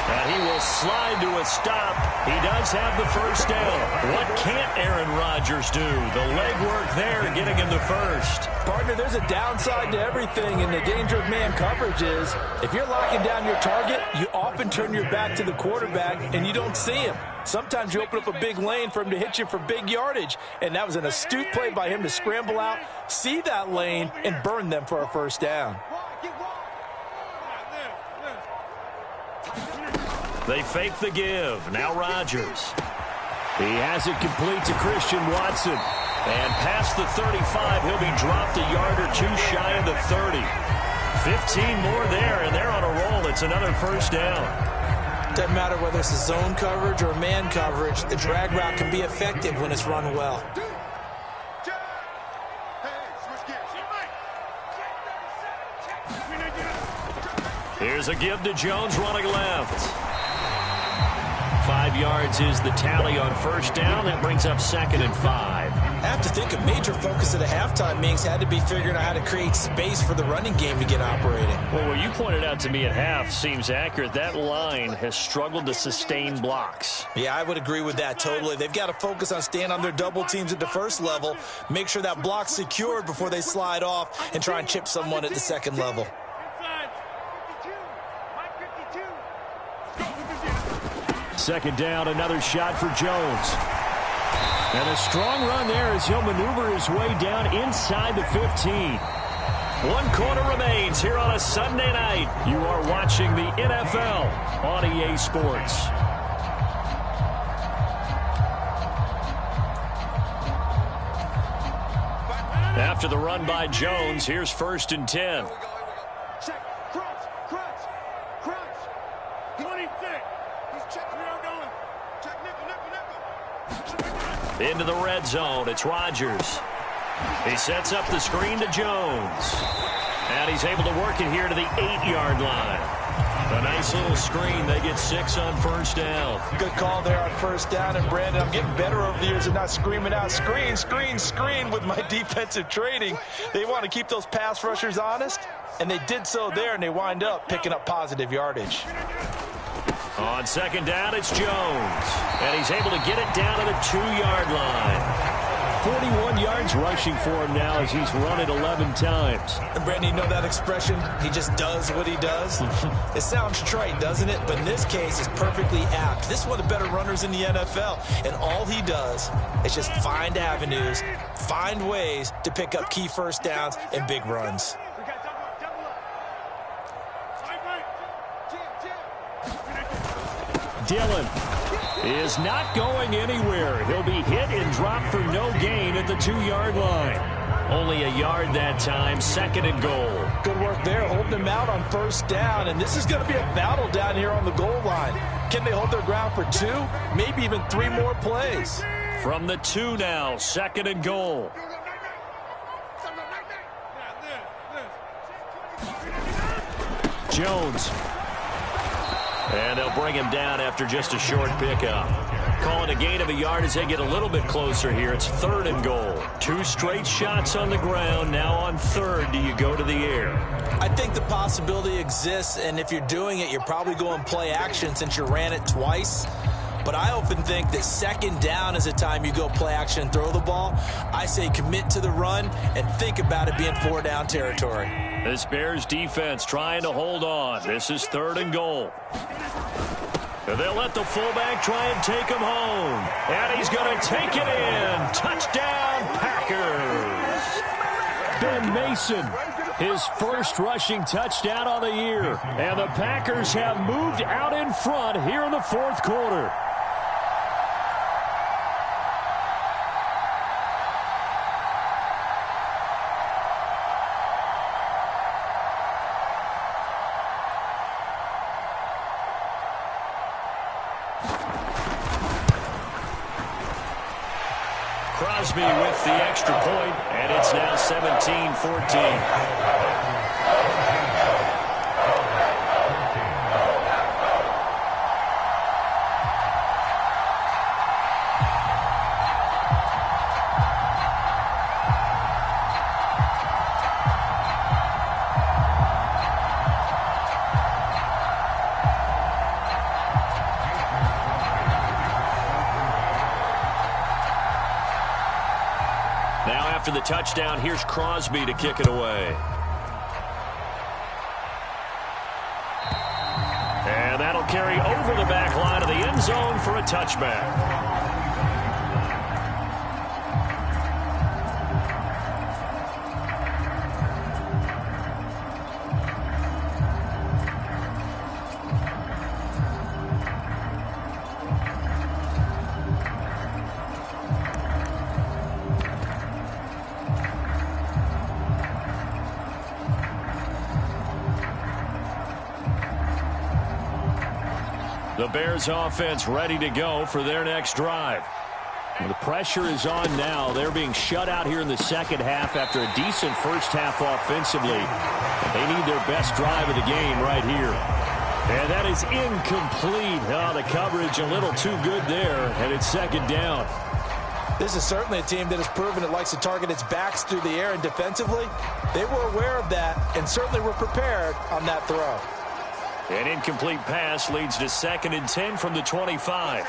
And he will slide to a stop. He does have the first down. What can't Aaron Rodgers do? The legwork there getting him the first. Partner, there's a downside to everything, and the danger of man coverage is if you're locking down your target, you often turn your back to the quarterback and you don't see him. Sometimes you open up a big lane for him to hit you for big yardage, and that was an astute play by him to scramble out, see that lane, and burn them for a first down. They fake the give. Now Rodgers. He has it complete to Christian Watson. And past the 35, he'll be dropped a yard or two shy of the 30. 15 more there, and they're on a roll. It's another first down. Doesn't matter whether it's a zone coverage or man coverage, the drag route can be effective when it's run well. Here's a give to Jones running left. 5 yards is the tally on first down. That brings up 2nd and 5. I have to think a major focus at a halftime means had to be figuring out how to create space for the running game to get operating. Well, what you pointed out to me at half seems accurate. That line has struggled to sustain blocks. Yeah, I would agree with that totally. They've got to focus on staying on their double teams at the first level, make sure that block's secured before they slide off and try and chip someone at the second level. Second down, another shot for Jones. And a strong run there as he'll maneuver his way down inside the 15. 1 quarter remains here on a Sunday night. You are watching the NFL on EA Sports. After the run by Jones, here's 1st and 10. Into the red zone, it's Rodgers. He sets up the screen to Jones. And he's able to work it here to the 8-yard line. A nice little screen. They get 6 on first down. Good call there on first down. And, Brandon, I'm getting better over the years of not screaming out, screen, screen, screen with my defensive training. They want to keep those pass rushers honest, and they did so there, and they wind up picking up positive yardage. On second down, it's Jones. And he's able to get it down to the 2-yard line. 41 yards rushing for him now as he's run it 11 times. And Brandon, you know that expression, he just does what he does? It sounds trite, doesn't it? But in this case, it's perfectly apt. This is one of the better runners in the NFL. And all he does is just find avenues, find ways to pick up key first downs and big runs. Dillon is not going anywhere. He'll be hit and dropped for no gain at the 2-yard line. Only a yard that time, 2nd and goal. Good work there, holding them out on 1st down, and this is going to be a battle down here on the goal line. Can they hold their ground for 2, maybe even 3 more plays? From the 2 now, 2nd and goal. Jones. And they'll bring him down after just a short pickup. Calling a gain of a yard as they get a little bit closer here. It's 3rd and goal. 2 straight shots on the ground. Now on 3rd, do you go to the air? I think the possibility exists, and if you're doing it, you're probably going play action since you ran it twice. But I often think that 2nd down is the time you go play action and throw the ball. I say commit to the run and think about it being 4 down territory. This Bears defense trying to hold on. This is 3rd and goal. And they'll let the fullback try and take him home. And he's going to take it in. Touchdown, Packers. Ben Mason, his first rushing touchdown on the year. And the Packers have moved out in front here in the 4th quarter. Crosby with the extra point, and it's now 17-14. After the touchdown, here's Crosby to kick it away. And that'll carry over the back line of the end zone for a touchback. The Bears offense ready to go for their next drive. The pressure is on now. They're being shut out here in the 2nd half after a decent first half offensively. They need their best drive of the game right here. And that is incomplete. Oh, the coverage a little too good there, and it's 2nd down. This is certainly a team that has proven it likes to target its backs through the air, and defensively, they were aware of that and certainly were prepared on that throw. An incomplete pass leads to 2nd and 10 from the 25.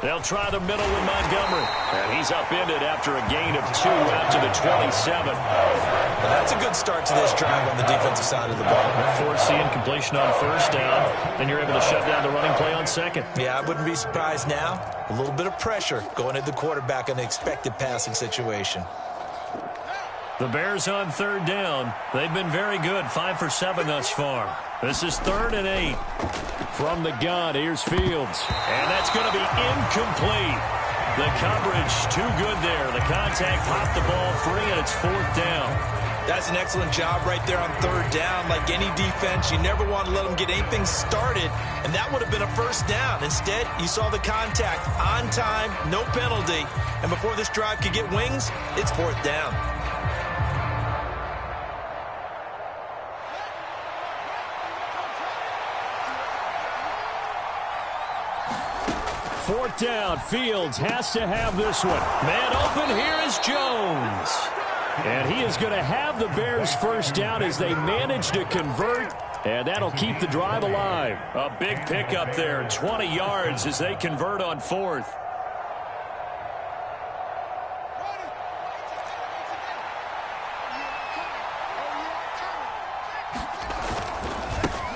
They'll try the middle with Montgomery. And he's upended after a gain of 2 out to the 27. Well, that's a good start to this drive on the defensive side of the ball. Force the incompletion on 1st down. Then you're able to shut down the running play on 2nd. Yeah, I wouldn't be surprised now. A little bit of pressure going at the quarterback in the expected passing situation. The Bears on 3rd down. They've been very good, 5 for 7 thus far. This is 3rd and 8. From the gun, here's Fields. And that's going to be incomplete. The coverage too good there. The contact popped the ball free, and it's 4th down. That's an excellent job right there on 3rd down. Like any defense, you never want to let them get anything started, and that would have been a 1st down. Instead, you saw the contact on time, no penalty, and before this drive could get wings, it's 4th down. Fourth down, Fields has to have this one. Man open, here is Jones. And he is going to have the Bears first down as they manage to convert, and that'll keep the drive alive. A big pickup there, 20 yards as they convert on 4th.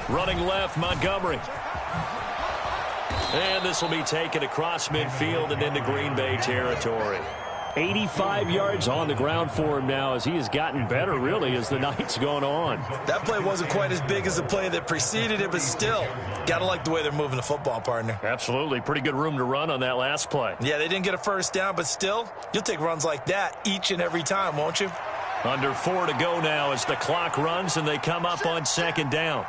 Running left, Montgomery. And this will be taken across midfield and into Green Bay territory. 85 yards on the ground for him now as he has gotten better, really, as the night's gone on. That play wasn't quite as big as the play that preceded it, but still, got to like the way they're moving the football, partner. Absolutely. Pretty good room to run on that last play. Yeah, they didn't get a first down, but still, you'll take runs like that each and every time, won't you? Under 4 to go now as the clock runs and they come up on second down.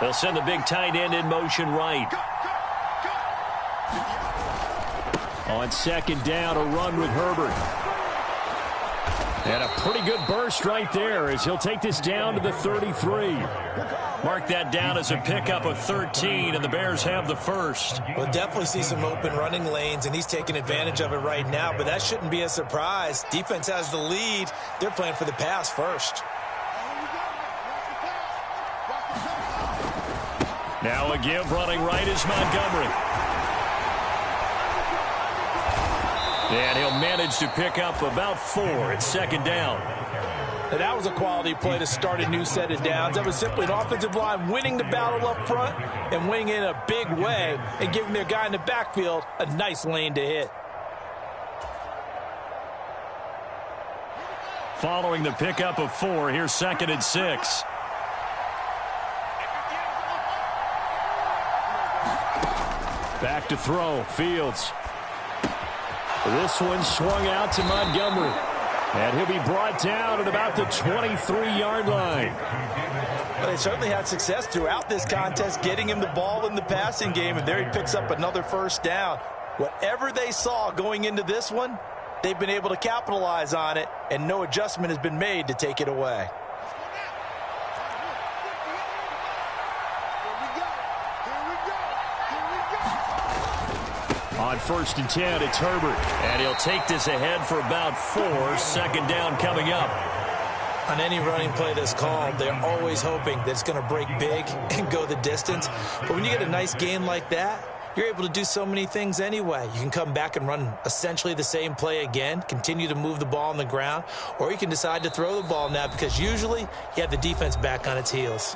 They'll send the big tight end in motion right. On second down, a run with Herbert. And a pretty good burst right there as he'll take this down to the 33. Mark that down as a pickup of 13, and the Bears have the first. We'll definitely see some open running lanes, and he's taking advantage of it right now, but that shouldn't be a surprise. Defense has the lead. They're playing for the pass first. Now a give running right is Montgomery. And he'll manage to pick up about 4 at second down. Now that was a quality play to start a new set of downs. That was simply an offensive line winning the battle up front and winning in a big way and giving their guy in the backfield a nice lane to hit. Following the pickup of 4, here's second and 6. Back to throw, Fields. This one swung out to Montgomery. And he'll be brought down at about the 23-yard line. Well, they certainly had success throughout this contest getting him the ball in the passing game, and there he picks up another first down. Whatever they saw going into this one, they've been able to capitalize on it, and no adjustment has been made to take it away. On first and 10, it's Herbert. And he'll take this ahead for about 4. Second down coming up. On any running play that's called, they're always hoping that it's going to break big and go the distance. But when you get a nice gain like that, you're able to do so many things anyway. You can come back and run essentially the same play again, continue to move the ball on the ground, or you can decide to throw the ball now because usually you have the defense back on its heels.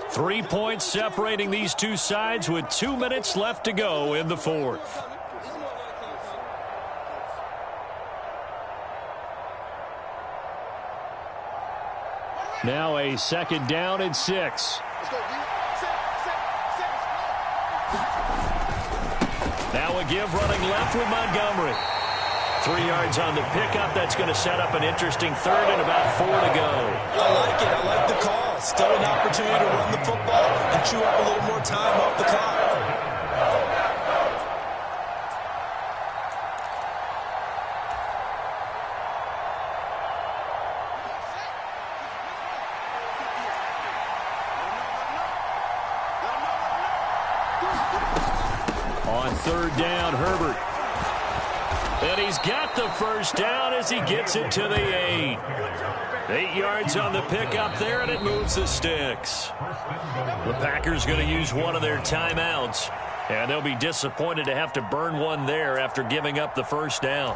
3 points separating these two sides with 2 minutes left to go in the fourth. Now a second down and 6. Now a give running left with Montgomery. 3 yards on the pickup. That's going to set up an interesting third and about 4 to go. I like it. I like the call. Still an opportunity to run the football and chew up a little more time off the clock. On third down, Herbert. And he's got the first down as he gets it to the 8. 8 yards on the pickup there, and it moves the sticks. The Packers going to use one of their timeouts, and they'll be disappointed to have to burn one there after giving up the first down.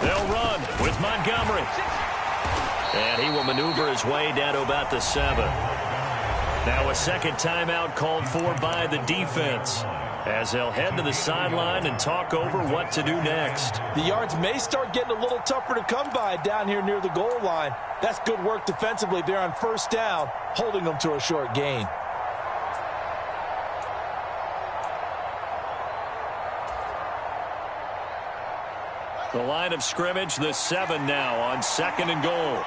They'll run with Montgomery. And he will maneuver his way down to about the 7. Now a second timeout called for by the defense as they'll head to the sideline and talk over what to do next. The yards may start getting a little tougher to come by down here near the goal line. That's good work defensively there on first down, holding them to a short gain. The line of scrimmage, the 7 now on second and goal.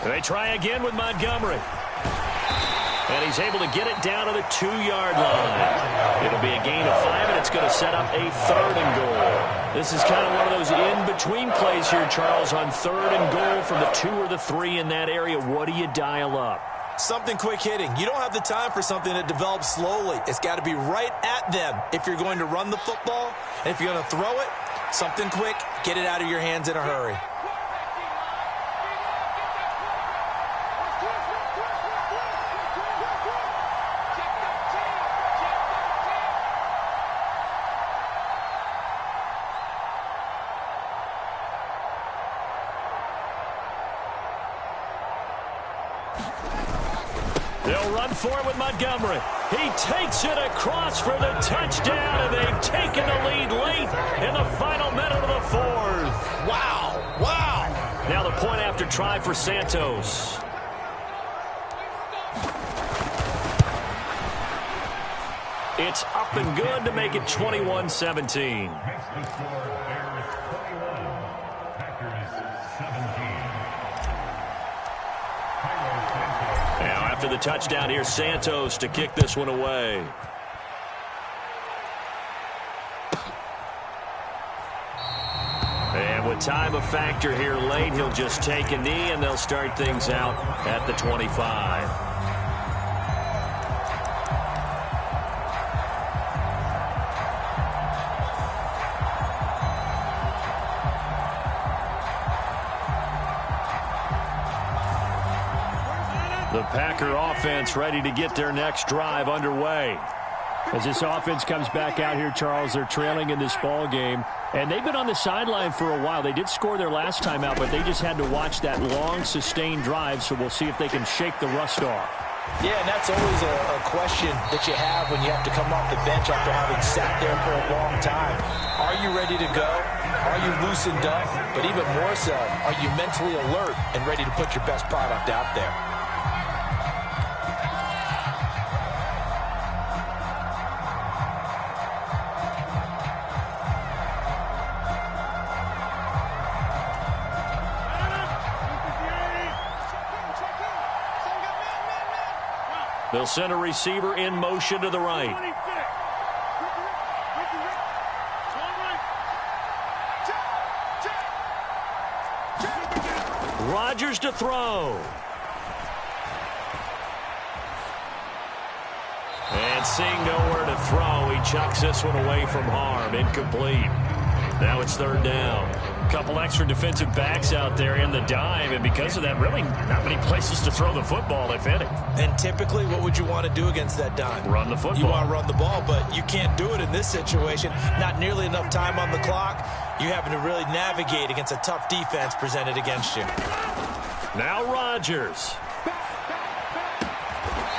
They try again with Montgomery. And he's able to get it down to the 2-yard line. It'll be a gain of 5, and it's going to set up a third and goal. This is kind of one of those in-between plays here, Charles, on third and goal from the 2 or the 3 in that area. What do you dial up? Something quick hitting. You don't have the time for something that develops slowly. It's got to be right at them if you're going to run the football. And if you're going to throw it, something quick, get it out of your hands in a hurry. run for it with Montgomery. He takes it across for the touchdown, and they've taken the lead late in the final minute of the fourth. Wow. Wow. Now the point after try for Santos. It's up and good to make it 21-17. Now after the touchdown, here's Santos to kick this one away. And with time a factor here late, he'll just take a knee, and they'll start things out at the 25. The Packer offense ready to get their next drive underway. As this offense comes back out here, Charles, they're trailing in this ball game, and they've been on the sideline for a while. They did score their last time out, but they just had to watch that long, sustained drive, so we'll see if they can shake the rust off. Yeah, and that's always a question that you have when you have to come off the bench after having sat there for a long time. Are you ready to go? Are you loosened up? But even more so, are you mentally alert and ready to put your best product out there? They'll send a receiver in motion to the right. Rodgers to throw. And seeing nowhere to throw, he chucks this one away from harm. Incomplete. Now it's third down. Couple extra defensive backs out there in the dime, and because of that, really not many places to throw the football, if any. And typically, what would you want to do against that dime? Run the football. You want to run the ball, but you can't do it in this situation. Not nearly enough time on the clock. You're having to really navigate against a tough defense presented against you. Now Rodgers.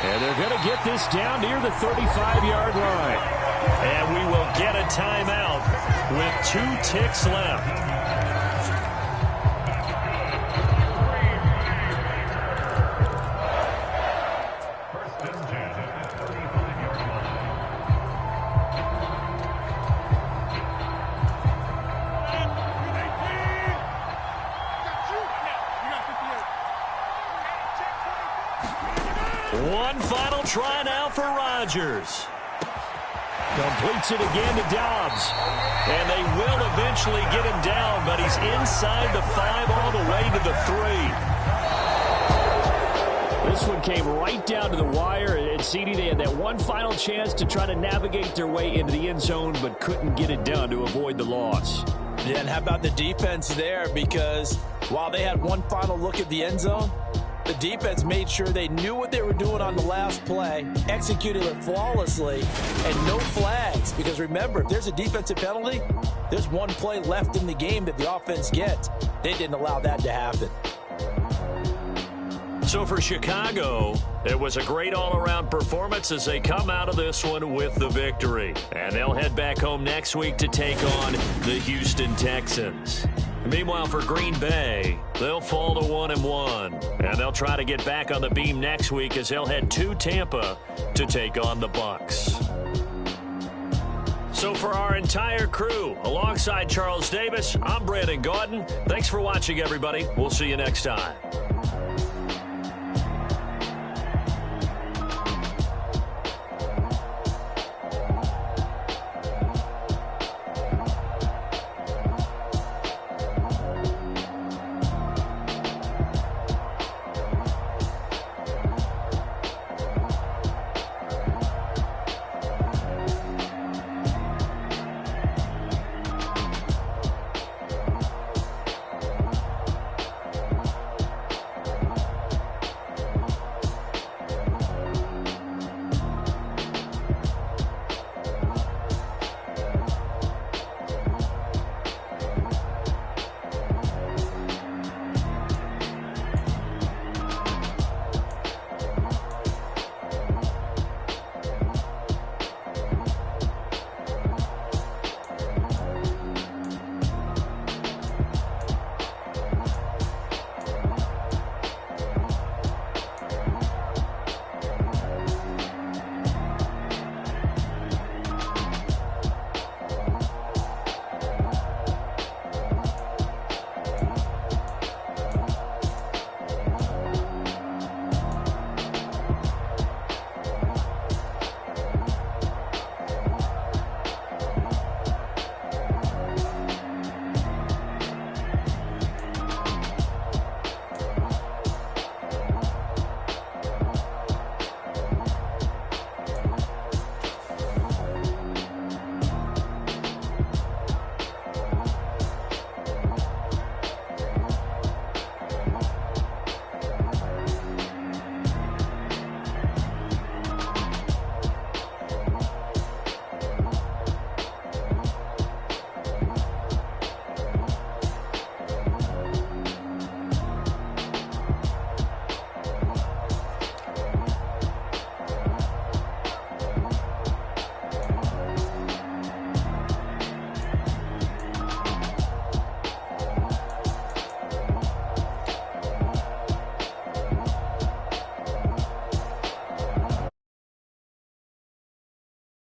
And they're going to get this down near the 35-yard line. And we will get a timeout with 2 ticks left. One final try now for Rodgers. Completes it again to Dobbs. And they will eventually get him down, but he's inside the 5 all the way to the 3. This one came right down to the wire. And CD, they had that one final chance to try to navigate their way into the end zone, but couldn't get it done to avoid the loss. Yeah, and how about the defense there? Because while they had one final look at the end zone, the defense made sure they knew what they were doing on the last play, executed it flawlessly, and no flags. Because remember, if there's a defensive penalty, there's one play left in the game that the offense gets. They didn't allow that to happen. So for Chicago, it was a great all-around performance as they come out of this one with the victory. And they'll head back home next week to take on the Houston Texans. Meanwhile, for Green Bay, they'll fall to 1-1, and they'll try to get back on the beam next week as they'll head to Tampa to take on the Bucs. So for our entire crew, alongside Charles Davis, I'm Brandon Gaudin. Thanks for watching, everybody. We'll see you next time.